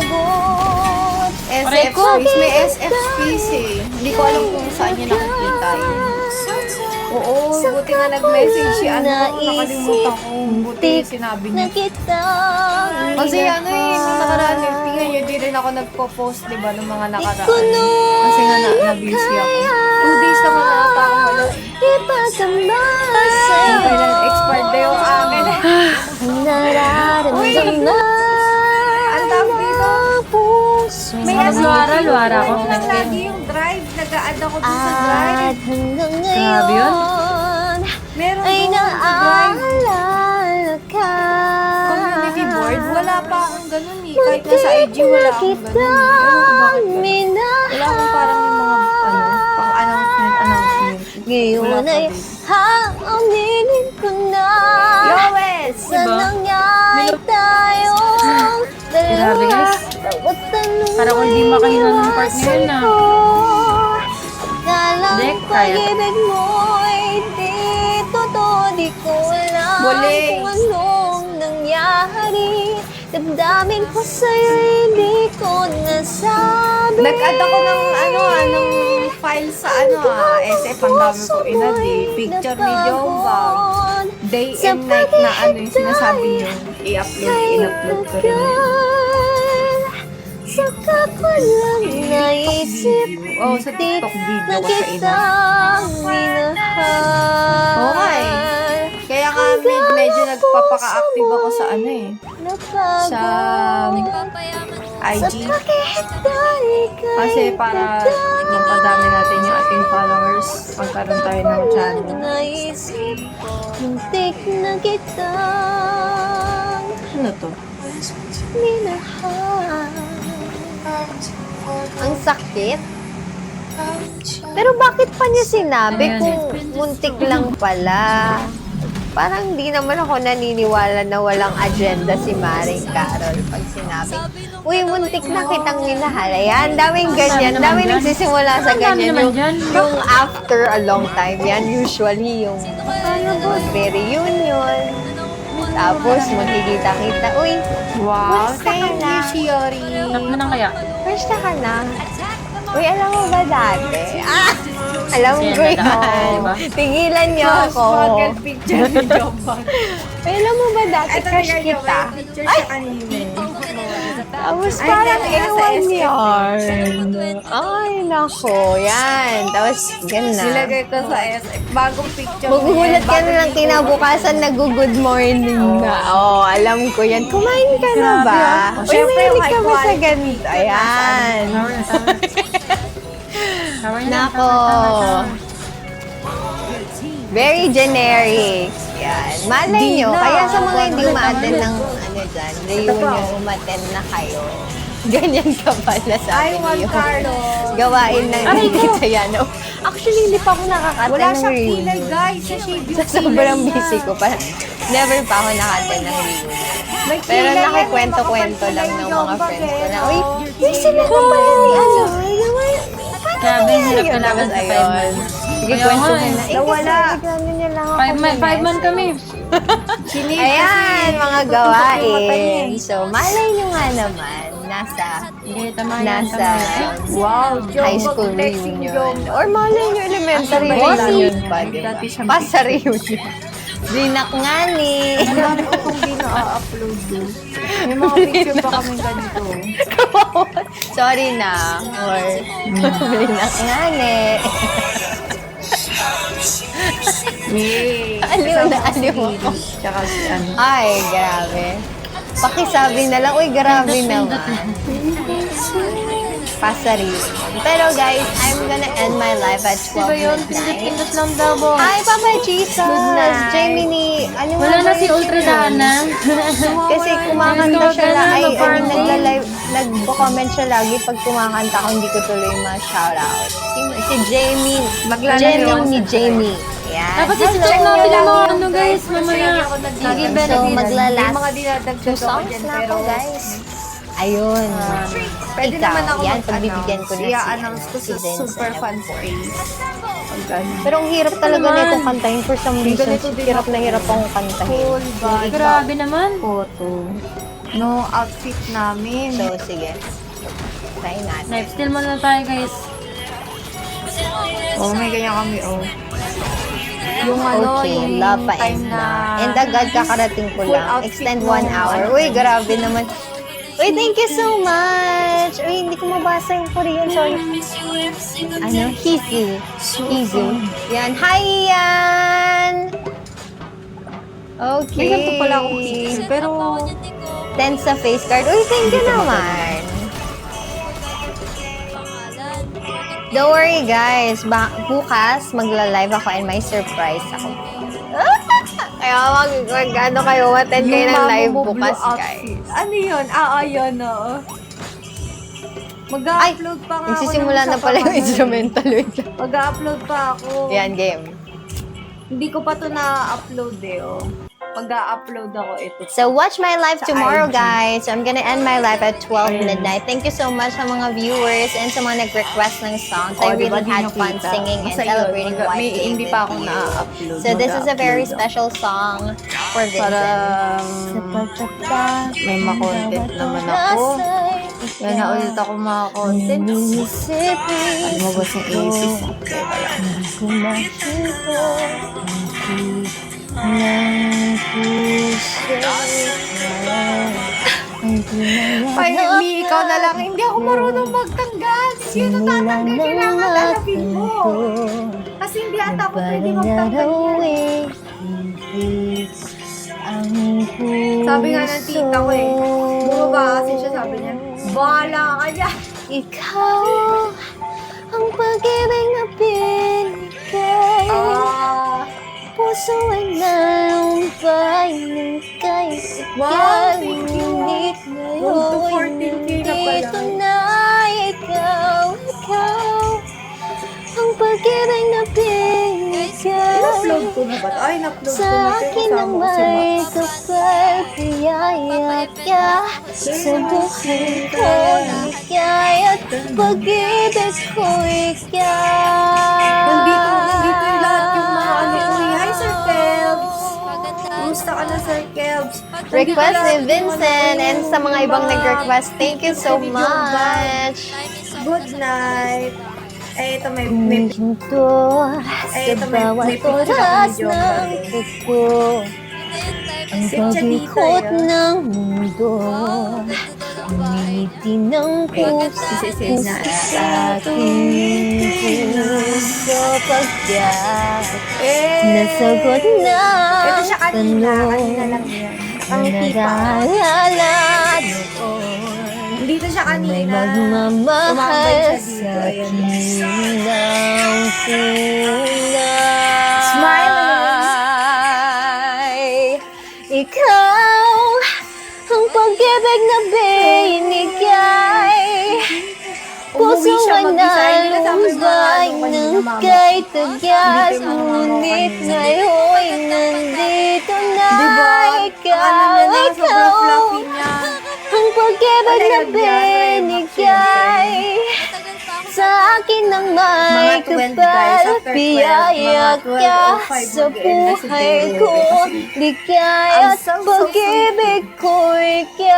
bagot. SF Space, may SF Space eh. Hindi ko alam kung saan niya nakikita yun. Oo, buti nga nag-message si ano, nakalimutan ko. Buti sinabi Na niya. kita Kasi ano eh, nung nakaraan eh, tingnan niyo, di rin ako nagpo-post, di ba, nung mga nakaraan. kuno Kasi nga na-busy ako. 2 days naman na ata ako wala. ipagdamay sa'yo. Kailan expired na yung akin. Ang nararamdaman Ang tawag dito? puso May Sa luara ako. Nag lagi yung drive, nag-a-add ako dun sa drive. at hanggang Grabe yun. ngayon Meron ay doon sa drive. naaalala ka. Community board, wala pa akong ganun eh. Kahit nasa IG, wala akong ganun eh. Ewan ko bakit ganun. Wala akong parang yung mga, pang-announcement. Ngayon Wala pa ay din. haaminin ko na Yowes! sa nangyay tayong Grabe, dalawa. guys. Bawat tanong Parang kung di makahinan ng part na yun, ah. Galang Hindi, kaya. pag-ibig mo'y di totoo. Di ko alam Boling. kung anong nangyari. Damdamin ko sa'yo, hindi ko nasabi. Nag-add ako ng anong file sa SF. Ang dami ko inad eh. Picture, video, vlog. Day and night na yung sinasabi niyo. I-upload, in-upload ko rin. Saka ko lang naisip Oh, sa TikTok video na ko sa ina. kitang minahal. Okay. Kaya nga medyo nagpapaka-active ako sa sa IG. Kasi para mapadami natin yung ating followers. Magkaroon tayo ng channel. Naisip, muntik na kitang Ano to? minahal. Ang sakit. Pero bakit pa niya sinabi Ayan. kung muntik lang pala? Parang di naman ako naniniwala na walang agenda si Maring Carol pag sinabi, uy, muntik na kitang minahal. Ayan, daming ganyan. naman Daming dyan. nagsisimula sa Ang dami ganyan. naman Yung, dyan. yung after a long time, yan usually yung reunion. Tapos magkikita-kita. Uy, Wow, Basta thank ka na. you, Shiori. Nak na kaya? first ka na. Uy, alam mo ba dati? Alam Kasi ko yan na dati, yun. diba? Tigilan niyo ako. Struggle picture ni Jomba. Uy, alam mo ba dati, Ito crush na kita? picture siya kanina. Tapos Ay, parang dati nasa ewan SF. yarn. Ay, nako. Yan. Tapos, yan na. Nilagay ko sa SF. Bagong picture. Magugulat ka na lang kinabukasan nag-good morning na. Oh, alam ko yan. Kumain ka na ba? Oh, Uy, syempre, mahilig yung ka high ba sa quality ganito? Ayan. Tower na, tower. Tower na, Nako. tower. Very generic. Yan. Malay Di nyo. na. Kaya sa mga hindi Wala ma-attend naman. ng dyan, reunion, umattend na kayo. Ganyan ka pala sa Ay, akin Juan yung Carlos. gawain ng Aray ko. Tita Yana. Actually, hindi pa ako Wala nakaka-attend ng siyang kilay, reunion. guys. Sa shade yung Sa sobrang kilay busy niya. ko pa. Never pa ako naka-attend ng reunion. May Pero kilay yan, nakikwento-kwento may lang makapal ng kilay mga yung friends ko na, bagay. uy, may sila na pala ni ano. Grabe, hirap Yun, kalaban tapos sa 5 ayun. months. Sige, Kaya kwento nga mo eh. na. Nawala. Kasi niya lang ako. 5 months kami. Sinip Ayan, kasi mga tutusok yung mata niya gawain. eh. So, malay nyo nga naman nasa Nasa Wow, high school reunion. Or malay nyo, elementary reunion pa, di ba? Basta reunion. Dinak nga ni. Ang dami ko kung di na-upload yun. May mga picture pa kami ganito. Sorry na. Or, dinak nga ni. Yay! Aliw na aliw ako. Tsaka si ano. Ay, grabe. Pakisabi na lang, uy, grabe naman. Pasari. Pero guys, I'm gonna end my live at 12 midnight. Pindot lang daw, boss. Hi, Papa Jesus! night. Jamie ni... Ano Wala nga na ba si yun? Ultra Dana. Kasi kumakanta siya Ganun, ay, mag-party. nagla-live, nag-comment siya lagi pag kumakanta ko, hindi ko tuloy ma-shoutout. Si Jamie, Jenny ni Jamie. Yan. Dapat isi-check natin yung mga ano guys, mamaya. Lagi So, benefits. magla-last May mga dinadagdag two ako songs dyan, na pero ako, guys. Ayun. pwede Ikaw, naman ako yan, pagbibigyan ko na i-announce ko si sa Vincent. super fan ko Pag ano. Pero ang hirap talaga naman. nitong kantahin. For some reason, ganito din hirap na hirap akong kantahin. Cool ba? Grabe naman. Photo. No outfit namin. So, sige. Try natin. Live still mo na tayo guys. Oh, may ganyan kami, oh. Yung ano, Okay, yung love pa time ends na... na. And agad kakarating ko full lang. outfit Extend mo. 1 hour. Uy, grabe naman. Uy, thank you so much. Uy, hindi ko mabasa yung Korean. Sorry. Ano? Hizu. Hizu. Yan. Hi, Ian! Okay. May ganito pala akong picture, pero... 10 sa face card. Uy, thank you naman. Don't worry guys, bukas magla-live ako and may surprise ako. Kaya ano kayo, attend kayo ng live bukas guys. Ano yun? Yun, oo. Mag-upload pa nga ako. Nagsisimula ng na isa pala pa yung ano. instrumental. Wait lang. Mag-upload pa ako. Yan, game. Hindi ko pa to na-upload oh. Mag-upload ako ito. So, watch my live Sa tomorrow, IG. guys. So, I'm gonna end my live at 12 Ayun. midnight. Thank you so much sa mga viewers and sa mga nag-request ng songs. I Diba, really had fun singing and celebrating White Day Hindi with pa ako you. na-upload. So, this is a very Mag-upload special song for ako. Para Vincent. may makontent naman ako. Yan na ulit ako mga content. Lumabas yung APs. Teka lang. Ay, hindi, ikaw na lang. Hindi ako marunong magtanggal. Hindi yun ang tatanggal. Kailangan lalapin mo. Kasi hindi ata ako pwede magtanggal yan. Sabi nga ng tita ko eh. Bumaba kasi siya, sabi niya, bahala ka dyan. Ikaw ang pag-ibig na binigay. Puso ay nalumbay ng kahit Wow, ikaw thank you. ngunit 1 to ngayon 14K na pala. nandito na ikaw ang pag-ibig na binigay. In-upload ko na ba? Ay, in-upload ko Sa na. akin ang may kapal, kaya ka sa buhay ko ligay at pag-ibig ko ikaw. Nandito yung lahat yung mga ano ko. Hi, Sir Kelbs. Kumusta ka na, Sir Kelbs? Request ni Vincent and sa mga ibang nag-request, thank you so much. Good night. Eh, ito may Minto Eh, sa ito may bawat picture oras ako ni John ng Baldwin. puso. Ang Si Chavita pag-ikot yan. ng mundo, umiti ng puso Isisave na. sa aking puso pagkat nasagot na Ito siya kanina. tanong Kanina lang yan. na Nakangiti pa. nag-aalala noon. Dito siya May kanina. magmamahal Tumambay sa siya dito. kilang kulay. Smile. Ikaw ang pag-ibig na binigay. Puso Umuwi siya ay mag-isa. Hindi kasama yung mga nalumbay ano, kanina, ng mama. kay tagyas. Hindi ko yung mga Ngunit kanina. ngayon nandito na Diba? ikaw. Ang ano niya na, sobrang Ikaw fluffy niya. ang pag-ibig Ano na yun, Diana? binigay. sa akin ng may Mga 12 guys, kapal, after 12, biyaya mga 12:05 ka sa mag-end na si buhay Jero. ko. Ligaya I'm so pag-ibig ko ikaw.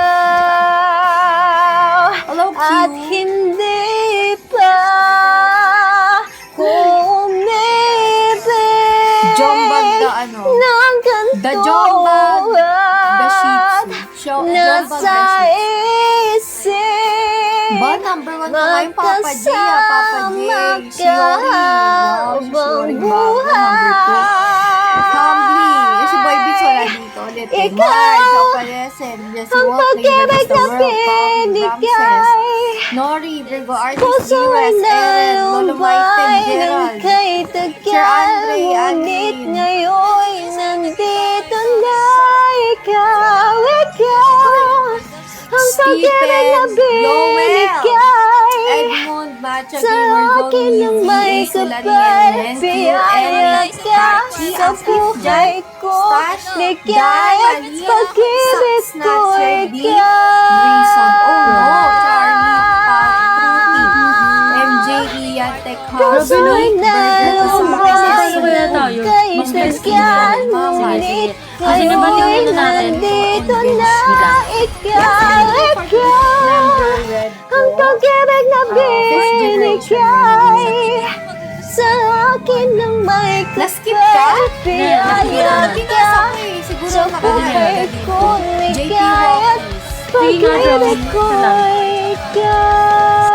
Hello, At Q. hindi pa ko umibig Jombag the ano? ng ganito The Jombag, the Shih Tzu. nasa Jombag isip. Ba, number 1 na nga yung Papa J, Papa J. Si Yori. Wow, si Yori Bago, number 2. Humbly. Si Boy Beats wala dito. Ulit. Mark, Kapalesen, Jesse Ang Walkley, pag-ibig Vanessa na World, Paul, binigay, Ramses, Nori, Virgo Artist, puso Viewers, na Eren, Lolo Martin, lumbay ng Gerald, kay Sir tagal. Andre, Ngunit Alvin. ngayon nandito na ikaw. Ang pag-ibig na Stephen, binigay Edmund, Matcha, sa Gamer, akin ng Gomi, may Sila kapal, Nielen, biyaya ka sa buhay ko. Ligaya at pag-ibig ko Reason, oh no, Charlie, ikaw. MJ, Ian, Tech Puso na lumbay Kaya tayo. kay Mag-bless tagal. Mama. Ngunit Kasi naman yung ngayon ano natin. nandito na ikaw. Red, Ang pag-ibig na binigay sa akin ng may Na-skip ka? biyaya ka Siguro sa buhay ko. JP Ligaya at pag-ibig ko ikaw.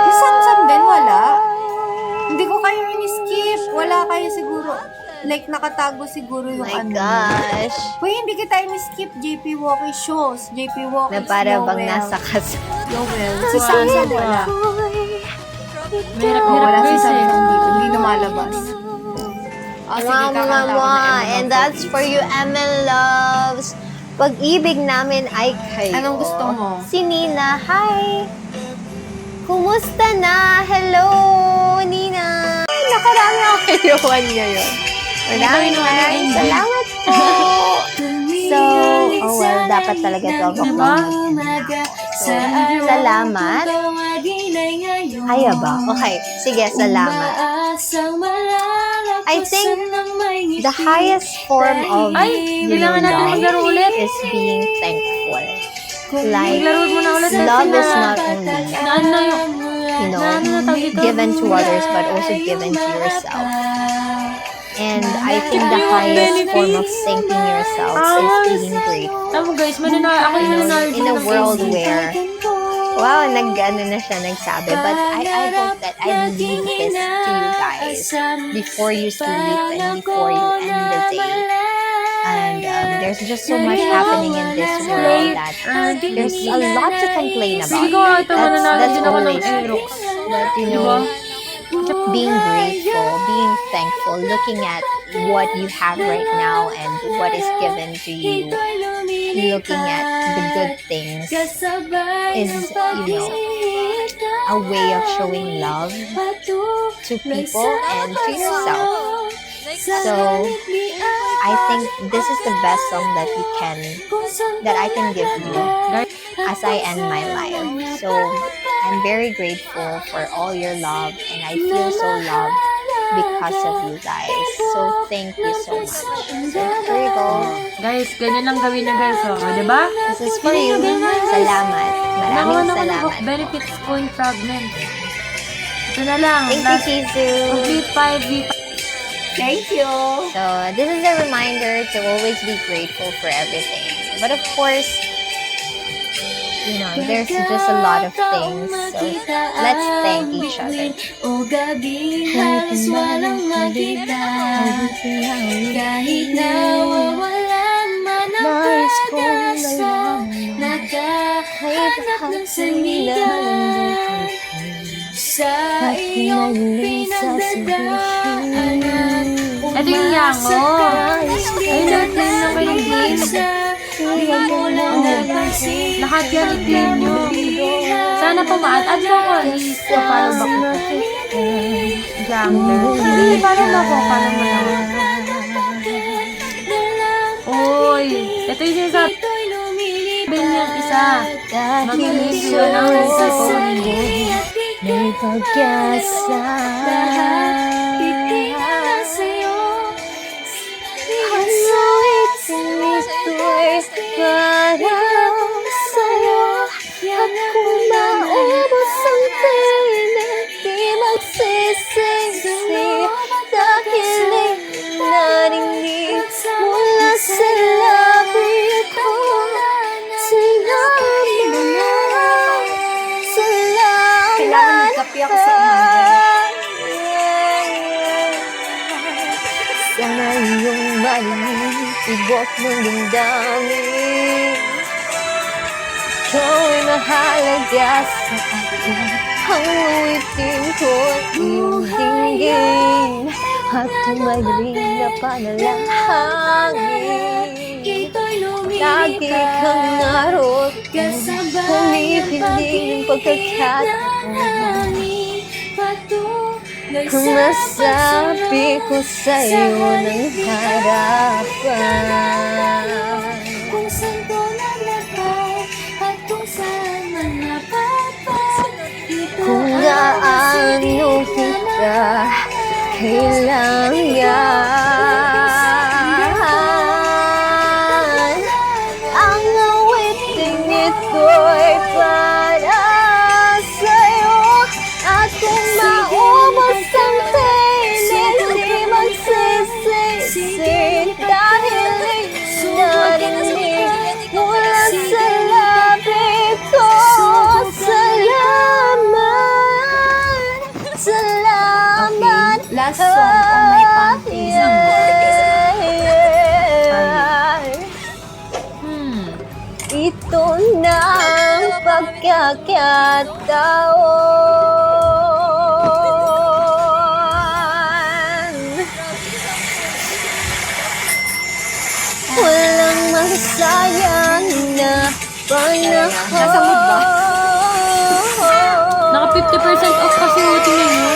Yung Samsam din, wala. Hindi ko kayo in-skip. Wala kayo siguro. Like, nakatago siguro yung My ano. gosh. Uy, hindi kita in-skip. JP Walkie shows. JP Walkie Na para bang nasa kas. Yowel. Si Samsam wala. Mahirap Wala si guys eh. Samsam dito. Hindi lumalabas. Sige, kakanta ko na And that's for you, ML Loves. Pag-ibig namin ay kayo. Anong gusto mo? Si Nina. Hi! Kumusta na? Hello, Nina! Ay, nakarami ako kayawan ngayon. Maraming salamat po! So, oh well, dapat talaga 12 o'clock. So, salamat. Kaya ba? Okay, sige, salamat. I think the highest form of Ay, kailangan natin love maglaro ulit. is being thankful. Like, Maglaro mo na ulit. love is not only, Na ano na yung... you know, na ano na tawag dito? given to others, but also given to yourself. And I think the highest form of thanking yourself is being grateful. Tama guys, ako yung nanalo. In a world where, wow, nag-ano na siya, nagsabi. But I hope that I leave this to you guys before you sleep and before you end the day. And there's just so much happening in this world that there's a lot to complain about. Sige ko nga ito, mananalo That's din ako ng always true. Aerox. But you know, being grateful, being thankful, looking at what you have right now and what is given to you, looking at the good things is, you know, a way of showing love to people and to yourself. So, I think this is the best song that I can give you as I end my life. So, I'm very grateful for all your love and I feel so loved because of you guys. So, thank you so much. So, here you go. Guys, ganyan lang gawin na guys. O, diba? This is for you. Salamat. Maraming salamat. Benefits coin fragment. Ito na lang. Thank you, Last Kizu. complete 5 Thank you. So, this is a reminder to always be grateful for everything. But of course, you know, there's just a lot of things. So, let's thank each other. O gabi halos walang makita Kahit nawawalan man ang pag-asa Nakahanap ng salida Sa iyong pinagdadaanan Ito yung yango. Ay, natin na kayo game. Di mo lang napansin Lahat yan i-claim nyo. Sana pumaan. Add mo ako. I-follow back ko. Jangler. Hindi, parang ako. Parang malawa. Oy, ito yung sinasabi. Sabi niya isa. Mag-review ng cellphone. may pag-asa. Itinala sa'yo. Ang awitin ito'y para sa'yo. At kung maubos ang pilit, di magsisisi. Dahil narinig mula sa labi ko. Kailangan magkape ako sa umaga. Sana iyong marinig, tibok ng damdamin. Ikaw ay mahalaga sa akin. Ang awitin ko'y iyong dinggin. At tumaling na panalangin. Ito'y Lagi kang lumilipad. naroon. Kasabay Pumipiling pagkakataon. pagkakataon. Patuloy Kung masabi ko sa'yo ng harapan. Kung saan ko nalakay at kung saan man napapan. Ito Kung ang gaano kita kailangan. Ang awiting ito'y para sa'yo. At kung maubos ang pilit, di magsisisi. Dahil narinig mula sa labi ko. Salamat. Last song on my panties. Ito na ang pagkakataon. Walang masayang na panahon. Nasa mood ba? Naka 50% off kasi tingnan nyo.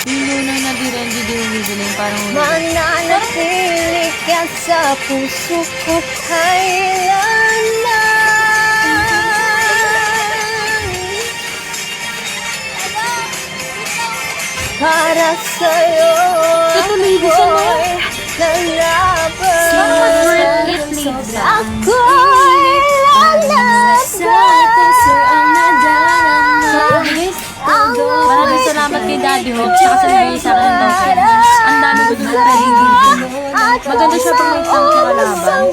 Yung lunang nabira, hindi din bibilin. Parang Mananatili ka sa puso ko kailanman. Para sa'yo Tutuloy ko siya, no? ako'y lalaban. please. Ako'y lalaban. Maraming salamat kay Daddy Hope. Siya kasi nagay sa akin ng daw. Ang dami ko din training dito. Maganda siya pag may tang sa kalaban.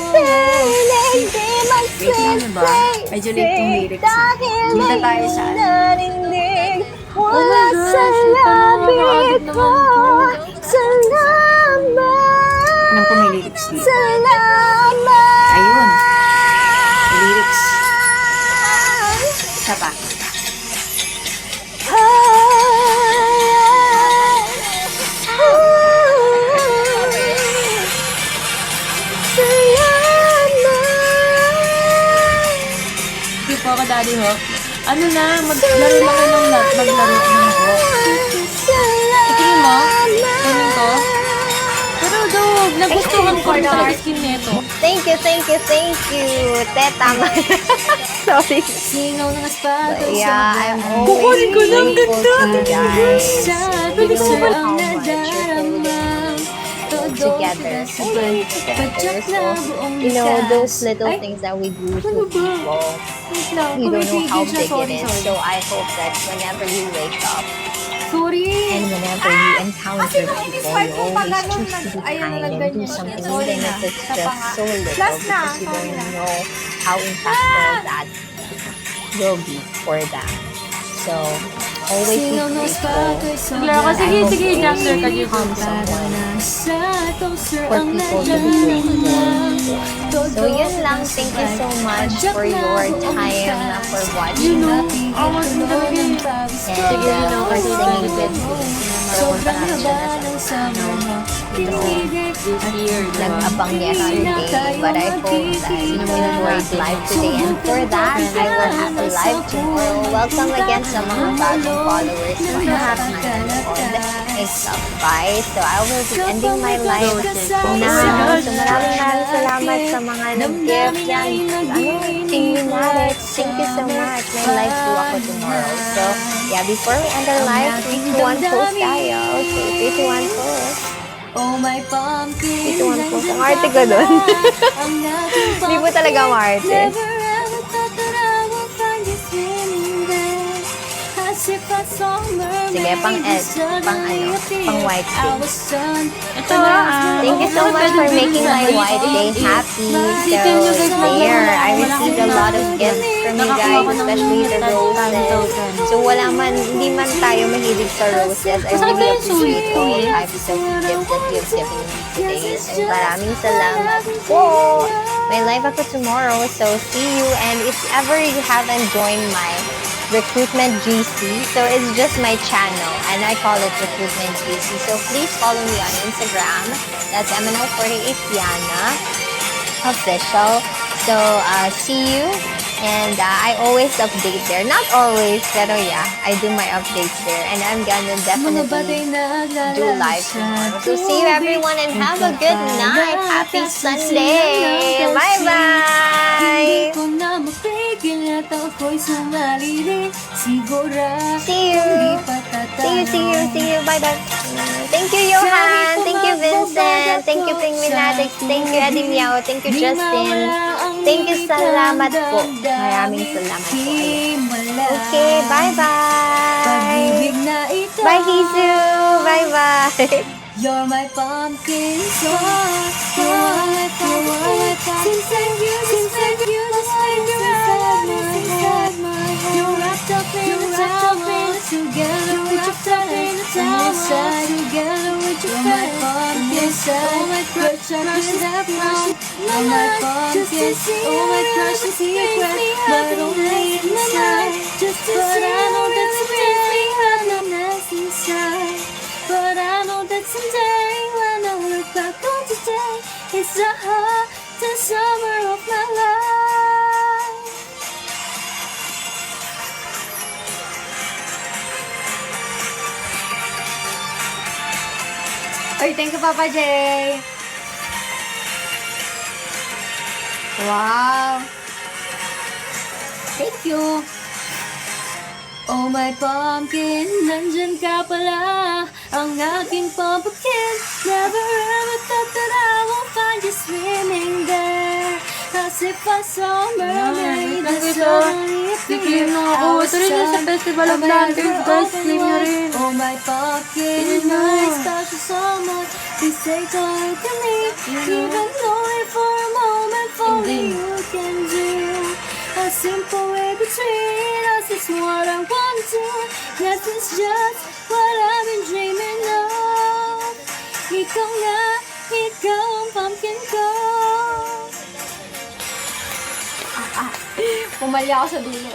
Medyo late yung lyrics. Punta tayo sa ano. Oh my gosh, nakaka-addict naman po. Salamat. Anong kung may lyrics dito? Salamat. Ayun. May lyrics. Isa pa. Hindi po ako, Daddy Hope. Ano na, maglaro lang kayo ng maglaro ng box. Tingin mo? Tingin ko? Pero dog, nagustuhan ko rin talaga skin nito. Thank you. Te, tama. Sorry. Singaw ng aspato Yeah, I'm Kukunin ko ng grateful to you guys. sa Pwede ko puso ba ang how much you're nadaramdam. together. Always together. So, you know, those little things that we do to people, you don't know how big it is. So I hope that whenever you wake up Sorry. and whenever you encounter Kasi people, na-inspire you ko pag always ano, choose to be ayun, kind and do nagganyan. something Sorry even na. if it's Sa just panga. so little, Last na, because you sorry don't na. know how impactful that will be for them. So always be Singaw ng grateful. aspato Maglaro ka. Sige, sige, jumper ka dito. Sa toaster For ang people to be grateful. nadaramdam. So yun lang, thank you so much for your time na for watching us Awas mo talaga yun. and Sige, yun ang for kasi singing with me. Sobrang haba ng sama mo. Tinigay This year, diba? Nag-abang yesterday, but I hope that you enjoyed live today. And for that, I will have a live tomorrow. Welcome again sa mga bagong followers. So I'm happy and myself by. So I will be ending my live now. So maraming salamat sa mga nag-gift yan. Tingminatic. Thank you so much. May live po ako tomorrow. So yeah, before we end our live, 3 to 1 post tayo. Okay, 3 to 1 post. Oh my pumpkin, 3 to 1 post. Ang arte ko doon. Hindi po talaga maarte. Never ever thought that I would find you swimming there. As if I saw a mermaid. Sige, pang white I day. was stunned. Ito Thank you so much for making my white day happy. So there, I received a lot of gifts from you guys, especially the roses. So hindi man tayo mahilig sa roses. I really appreciate all types of gifts that you've given me today. And maraming salamat po. May live ako tomorrow, so see you. And if ever you haven't joined my Recruitment GC. So it's just my channel and I call it Recruitment GC. So please follow me on Instagram. That's MNO48Yana official. So see you, and I always update there. Not always, pero yeah, I do my updates there, and I'm gonna definitely do live tomorrow. So see you everyone, and have a good night. Happy Sunday. Bye bye. See you. Bye bye. Thank you, Johan. Thank you, Vincent. Thank you, Pingminatic. Thank you, Eddie Miao. Thank you, Justin. Thank you, salamat po. Maraming salamat po. Okay, bye bye. Bye, Hizu. Bye bye. You're my pumpkin sauce. You're my pumpkin. Since you lost inside my head. You're wrapped up in a towel. Together with your friends. Together with your friends. Oh my crush, I should have known. Oh my pumpkin. Oh my crush, a secret. But only inside. But I know that someday happiness inside. But I know that someday when I look back on today, it's the hottest summer of my life. Oy, thank you, Papa J. Wow. Thank you. Oh my pumpkin, nandyan ka pala, ang aking pumpkin. Never ever thought that I would find you swimming there. As if I saw a mermaid, that's only a Claim na ako. Ito rin yung sa Festival of Lanterns, guys. Claim nyo rin. Oh my pumpkin, my special someone. Please take all to me, even though if for a moment only you can do. A simple way between us is what I want to. Yes, it's just what I've been dreaming of. Ikaw nga, ikaw ang pumpkin ko. Pumalya ako sa dulo.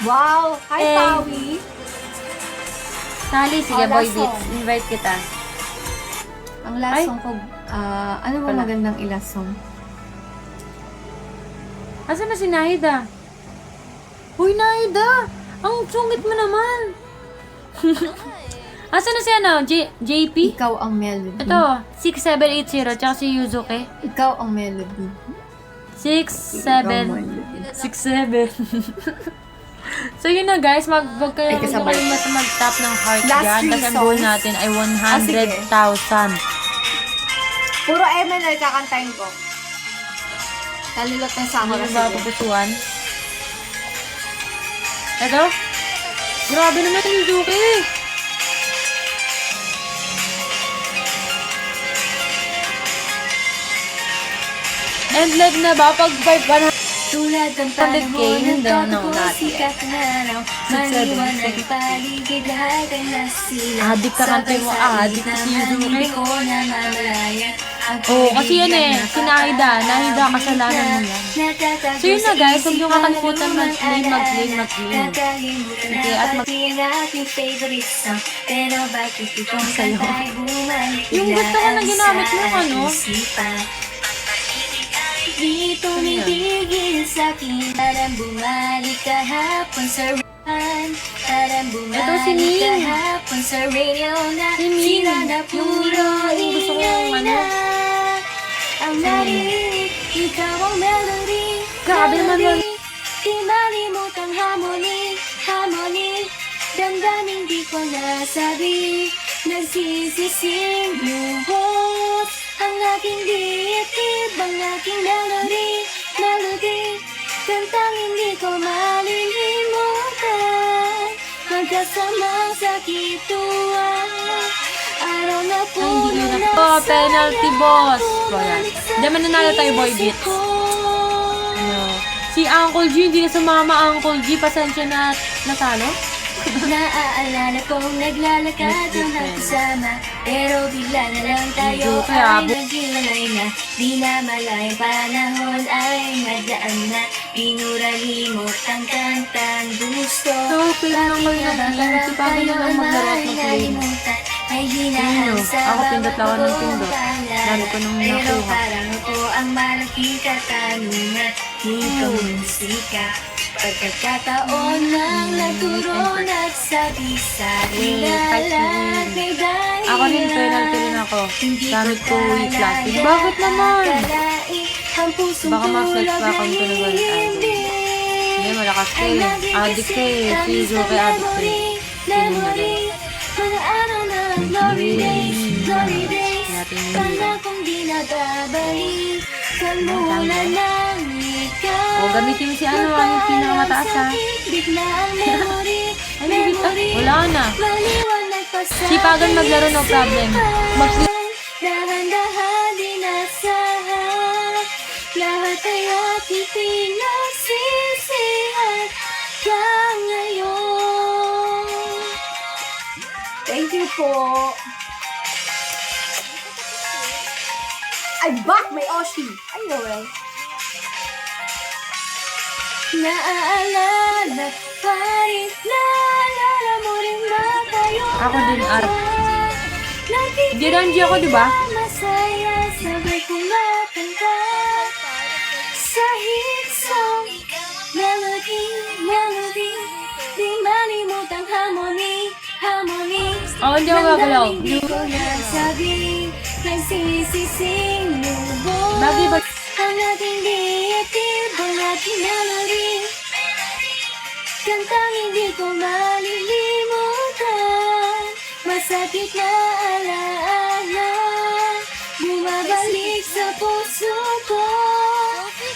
Wow! Hi, Pawi! Sali, sige, Oh, boy last beats. song. Invite kita. Ang last Ay. song ko, ano ba Wala. magandang ilas song? Asan na si Nahida? Uy, Nahida! Ang sungit mo naman! Asan na si JP? Ikaw ang melody. Ito, 6780, tsaka si Yuzuki. Ikaw ang melody. 67. So yun na guys, huwag kayo Ay, kasabay. mag-tap ng heart Last dyan. three Kasi ang goal songs. natin ay sige. 100,000. Puro MNL kakantahin ko. Talilot na sa ako Ano na ba pupusuan? Ito? Grabe naman yung Yuzuki! And live na ba? Pag 500 Tulad ng 100K, panahon hindi, ng no, tago, not sikat na araw. Maliwanag paligid, lahat ay nasila. Adik ka kantay mo, adik na si Yuzuki. hindi ko na mamalayan. Oo, kasi yan eh, si Nahida, kasalanan mo yan. So yun na guys, huwag niyo kakalimutan mag-claim. Okay, at aking favorite song. Pero bakit itong kantay bumalik Yung gusto ko na ginamit mo, ano? Di tumitigil sa'kin, parang bumalik kahapon sa ruhan. Parang Ito si bumalik Ning. kahapon sa radio na Si Ning. sira na puro Gusto ko ingay yung na. Ang naririnig, ikaw ang melody. Grabe naman yun. Di malimutang harmony, harmony. Damdaming di ko nasabi. Nagsisising lubos ang aking dietib, ang aking melody, melody. Kantang hindi ko malilimutan. Magkasamang sakit tuwa. Araw na puno na Oh, penalty boss. saya. Wala. Hindi, mananalo tayo, boy beats. Ano? Si Uncle G, hindi na sumama Uncle G. Pasensya na natalo. Naaalala kong naglalakad ng magkasama, pero bigla na lang tayo Medyo kaya, ay naghiwalay na. Di na malayang panahon ay nagdaan na. Pinuralimot ang kantang gusto. So, pwede naman kayo nag-game. Si Pagod na lang maglaro at mag-play. Ay hinahang sa Ako, pindot lang ako ng pindot. Dami ko nung pero nakuha. parang ako ang malaking katanungan. Ikaw musika. Pagkakataon lang nagturo nagsabi sa nilalagay dahil Ako rin, penalty rin ako. Gamit ko weak plastic. Bakit naman? Baka ma-flex pa akong tunagal idol. Hindi, malakas ka eh. Addict ka eh. Sigo kay addict ka eh. Sino na lang. Mga araw na glory days, glory days. Natin yun. Tanda kong di nababalik. Kamula ng ikaw. O, gamitin mo si ano, ang pinakamataas ha. Bigla ang memory, Ay, bibit ka. Wala na. maliwanag pa sa Sipagan maglaro, no problem. dahan-dahan dinasahan. Lahat ay aking pinagsisihan ka ngayon. Thank you po. Ay, back! May Oshi! Ay, no way. Naaalala pa rin, naalala mo rin ba tayo? Ako din, Ar. Nakikita Di Ranji ako, di ba? masaya, sabay kumakanta. Sa hit song, melody, melody. Di malimutang harmony, harmony. Oo, hindi ako gagalaw. Hindi ko nasabi, nagsisising lubos. Bagay ba? Ang ating dietib, ang ating melody. Kantang hindi ko malilimutan. Masakit na alaala, bumabalik sa puso ko.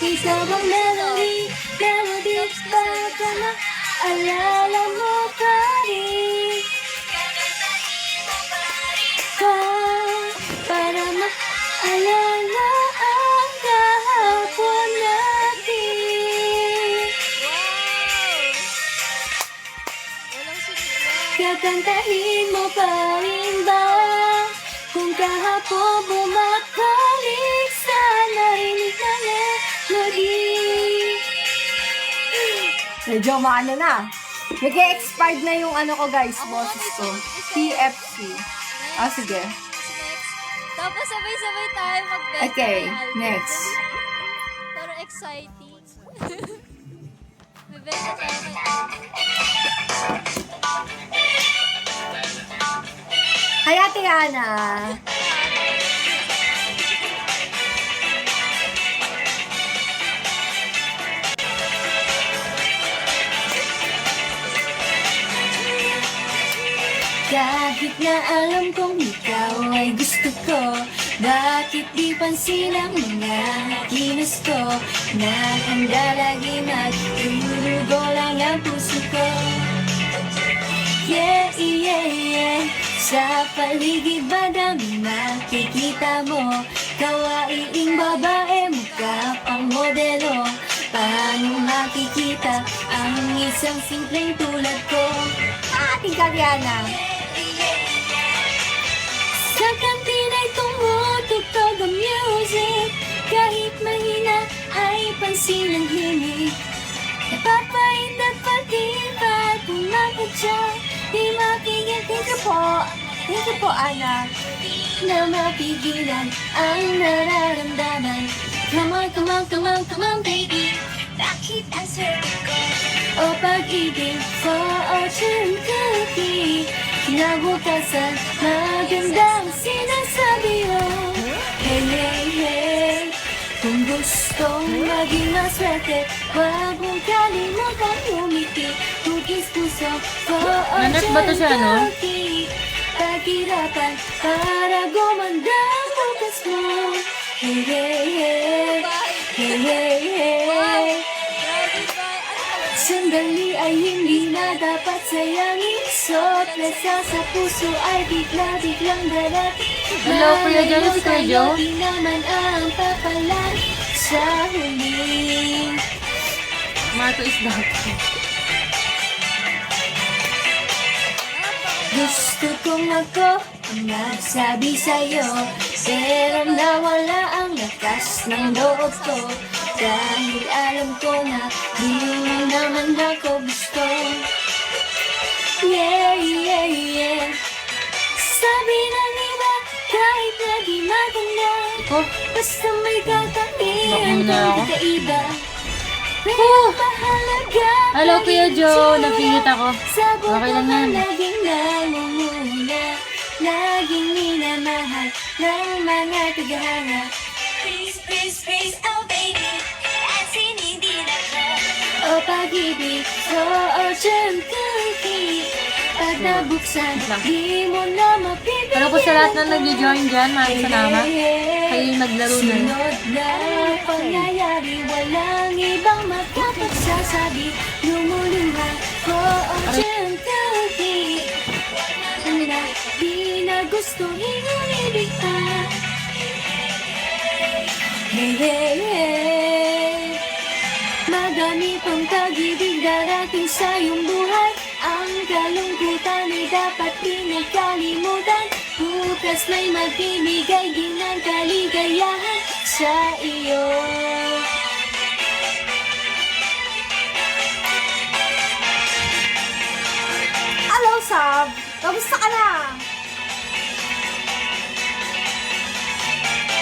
Ikaw ang melody, melody. Para maalala mo pa rin. Para maalala ang kahapon natin. Kakantahin mo pa rin ba? Kung kahapon bumabalik, sana rinig na melody. Medyo maano na. Nag-expired na yung ano ko guys, boses ko. TFC. Ah, sige. Tapos sabay-sabay tayo mag-best. Okay, next. Pero exciting. Bebenta tayo kay Hi, Ate Ana. Kahit na alam kong ikaw ay gusto ko, bakit di pansin ang mga kilos ko? Na handa lagi magdurugo lang ang puso ko. Yeah, yeah, yeah. Sa paligid ba dami makikita mo? Kawaiing babae, mukha pang modelo. Paano makikita ang isang simpleng tulad ko? Ate Gariana. Sa kantina'y tumutugtog ang music. Kahit mahina ay pansin ang himig. Napapaindat pati ba't pumakot siya. Di mapigil, thank you po. Thank you po, Ana. Na mapigilan ang nararamdaman. Come on, come on, come on, come on, baby. bakit ang swerte ko? O pag-ibig, fortune cookie, kinabukasan, magandang sinasabi mo. Hey, hey, hey, kung gustong maging maswerte, huwag mong kalimutan umiti. Cookies puso, Nanat ba to siya, no? fortune cookie, paghirapan para gumanda ang bukas mo. Hey, hey, hey, hey, hey, hey. Sandali ay hindi na dapat sayangin. Sorpresa sa puso ay bigla-biglang darating. Hello, Kuya Joe. Si Kuya Joe. Di naman ang papalan sa huli. Marco is that. Gusto kong ako ang nagsabi sa'yo, pero nawala ang lakas ng loob ko. Dahil alam ko na di mo naman ako gusto. Yeah, yeah, yeah. Sabi ng iba, kahit na di maganda, Oh, basta may katangian Bakuna kang ako. kakaiba. Pero mahalaga Hello, pa Kuya rin Joe. siguro Napingit ako. sa Okay lang buto yan. ka laging nangunguna, laging minamahal ng mga tagahanga. Please, please, please, oh baby, at sinidila ka. O pag-ibig, fortune cookie, pag nabuksan, di mo na mapipigil. Hello po sa lahat na nag-join dyan. Maraming salamat. Kayo yung naglaro na. Sunod na pangyayari, walang ibang makapagsasabi. Lumulungan, fortune cookie, na di na gusto hinulibig pa. Hey, hey, hey, madami pang pag-ibig darating sa iyong buhay. Ang kalungkutan ay dapat pinagkalimutan. Bukas may magbibigay din ng kaligayahan sa iyo. Hello, Sab! Kamusta ka na?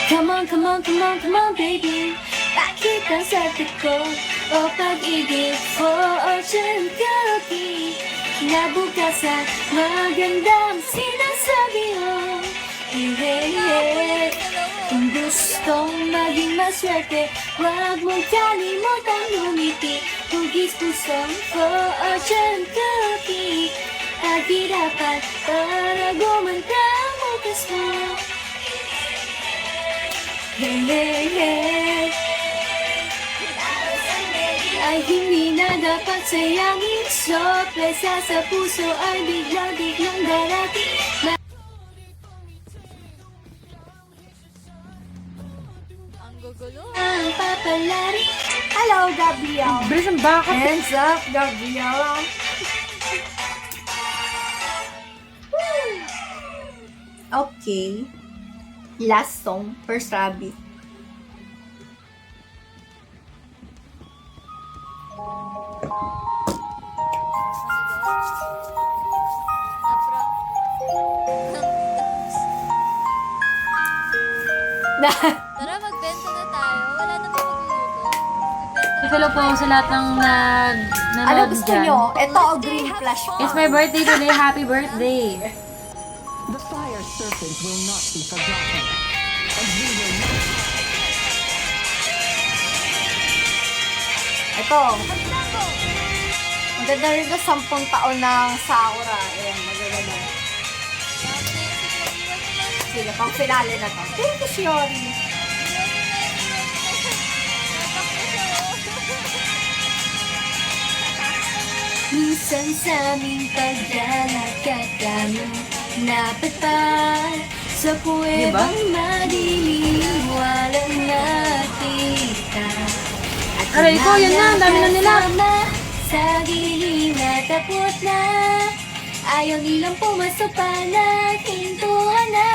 Come on, come on, come on, come on, baby. Bakit ang sakit ko? O pag-ibig, fortune cookie, kinabukasan, magandang sinasabi mo. Hey, hey, hey, kung gustong maging maswerte, huwag mong kalimutan umiti. Hugis pusong fortune cookie, paghirapan para gumanda ang bukas mo. Hey, hey, hey, ay hindi na dapat sayangin. Sorpresa sa puso ay bigla-biglang darating. Ang papalari. Hello, Gabriel! Bilis ang baka. Hands up, Gabriel! Okay. Last song, First Rabbit. Tara, magbenta na tayo. Wala na ba magluluto? Hello po sa lahat ng Ano nanonood gusto dyan. nyo? Ito o green flash po. It's my birthday today. Happy birthday. The fire serpent will not be forgotten. And we will not Ito. Maganda rin ito, 10 taon ng Sakura. Ayan, maganda. Sige, pang finale na to. Thank you, Shiori. Minsan sa aming paglalakad kami napadpad sa kuwebang madilim, walang nakita. At Aray ko, yun na. Ang dami na nila. kasama sa dilim na tapot na, ayaw nilang pumasok pa na hintuan na.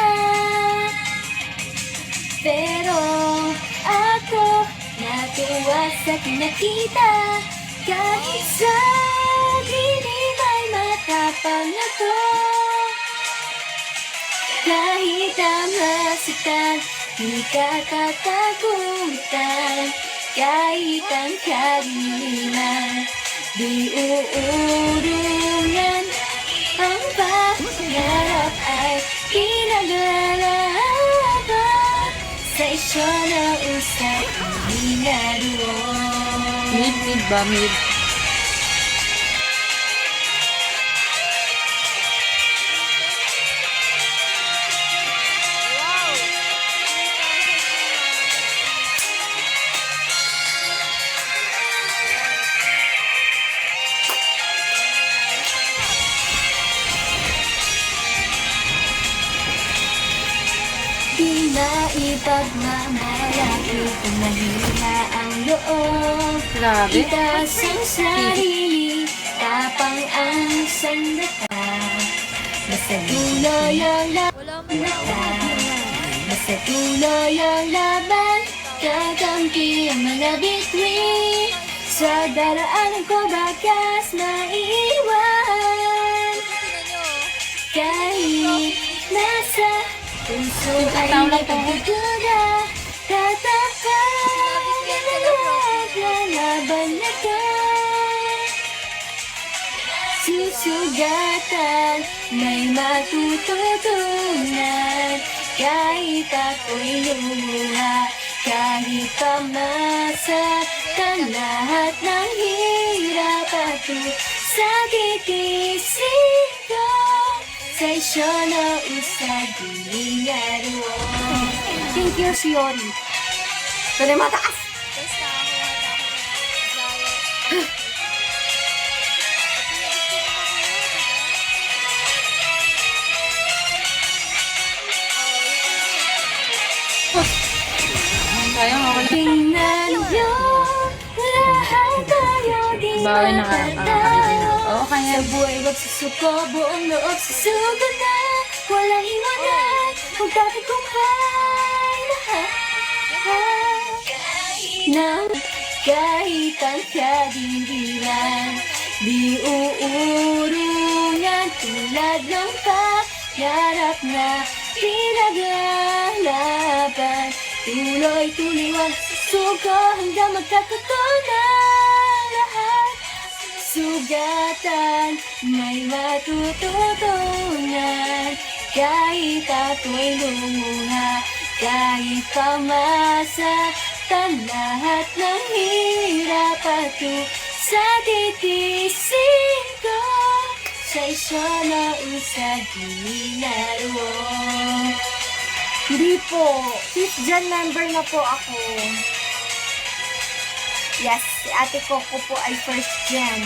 Pero ako natuwa sa kinakita, kahit sa dilim ay matapang ako. Kahit ang hasitan, di ka katakutan. kahit ang kadiliman. Di uurungan ang pangarap ay pinaglalaban. Sa isyo na usap, hindi naroon. Mid ba? Mid. Di maipagmamalaki kung mahina ang loob. Grabe. Itaas ang sarili, tapang ang sandata. Basta tuloy ang laban, basta tuloy ang laban. Kakampi ang mga bituin, sa daraanan ko bakas maiiwan. Kahit nasa puso ay nagdududa, tatakan naglalaban na ka. Susugatan, may matututunan. Kahit ako'y lumuha, kahit pamasaktan, lahat ng hirap at sa titisin ko. Sa isyo na usag, di naroon. Thank you, Shiori. Ito na yung mataas. Sayang ako na. Tingnan niyo, lahat tayo di Bawi na nga. matatalo. Oo, kaya. Sa buhay magsusuko, buong loob susugo na. Walang iwanan, magtatagumpay lahat. Kahit ang kadiliman, di uurungan tulad ng pangarap na pinaglalaban. Tuloy-tuloy ang susuko hanggang magkatutunan lahat. Sugatan, may matututunan. Kahit ako'y lumuha, kahit pamasaktan, lahat ng hirap at sa titisin ko. Sa isyo na usag, di naroon. Hindi po. 5th Gen member na po ako. Yes, si ate Coco po ay 1st Gen.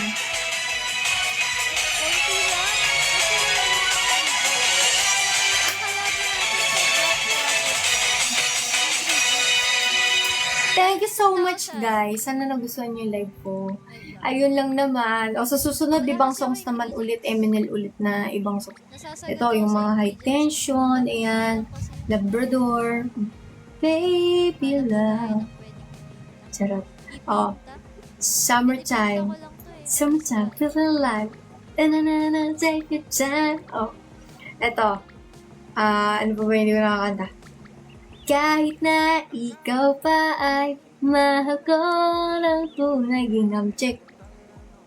Thank you so much, guys. Sana nagustuhan niyo yung live ko. Ayun lang naman. O sa susunod, ibang songs naman ulit. Eminel ulit na ibang songs. Ito, yung mga high tension. Ayan. Labrador. Baby love. Charot. Oh. Summertime. Summertime. Feel alive. Na-na-na-na. Take your time. Oh. Ito. Ano pa ba hindi ko nakakanta? Kahit na ikaw pa ay mahal ko ng tunay ginamcheck,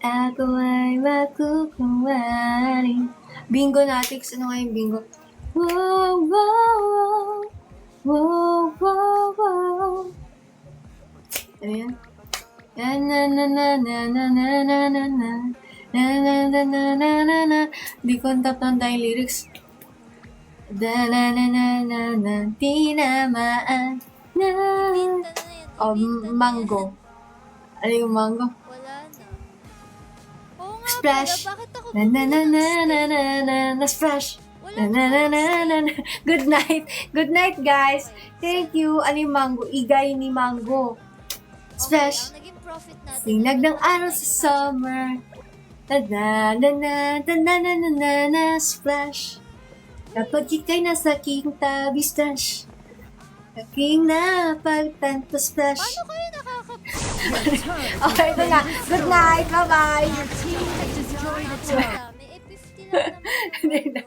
ako ay makukuwarin. Bingo natix. Ano nga yung bingo? Wow, wow, wow, wow, wow. Ano yan? Na na na na na na na na na na na na na na na na na. Di ko tanda yung lyrics. Da na na na na na, tinamaan na. Oh, mango. Ano yung mango? Wala na. Oo nga Splash. pala, bakit ako Na na na na na na na na, splash. Na na na na na na. Good night. Good night, guys. Thank you. Ano yung mango? Igay ni mango. Splash. ang naging profit natin? Sinag ng araw sa summer. Na na na na na na na na na, splash. Kapag ika'y nasa aking tabi, stash. Aking napagtanto, splash. Paano kayo nakaka- Okay, ito na. Good night. Bye-bye. Dami? Eh, 50 lang naman. Hindi na.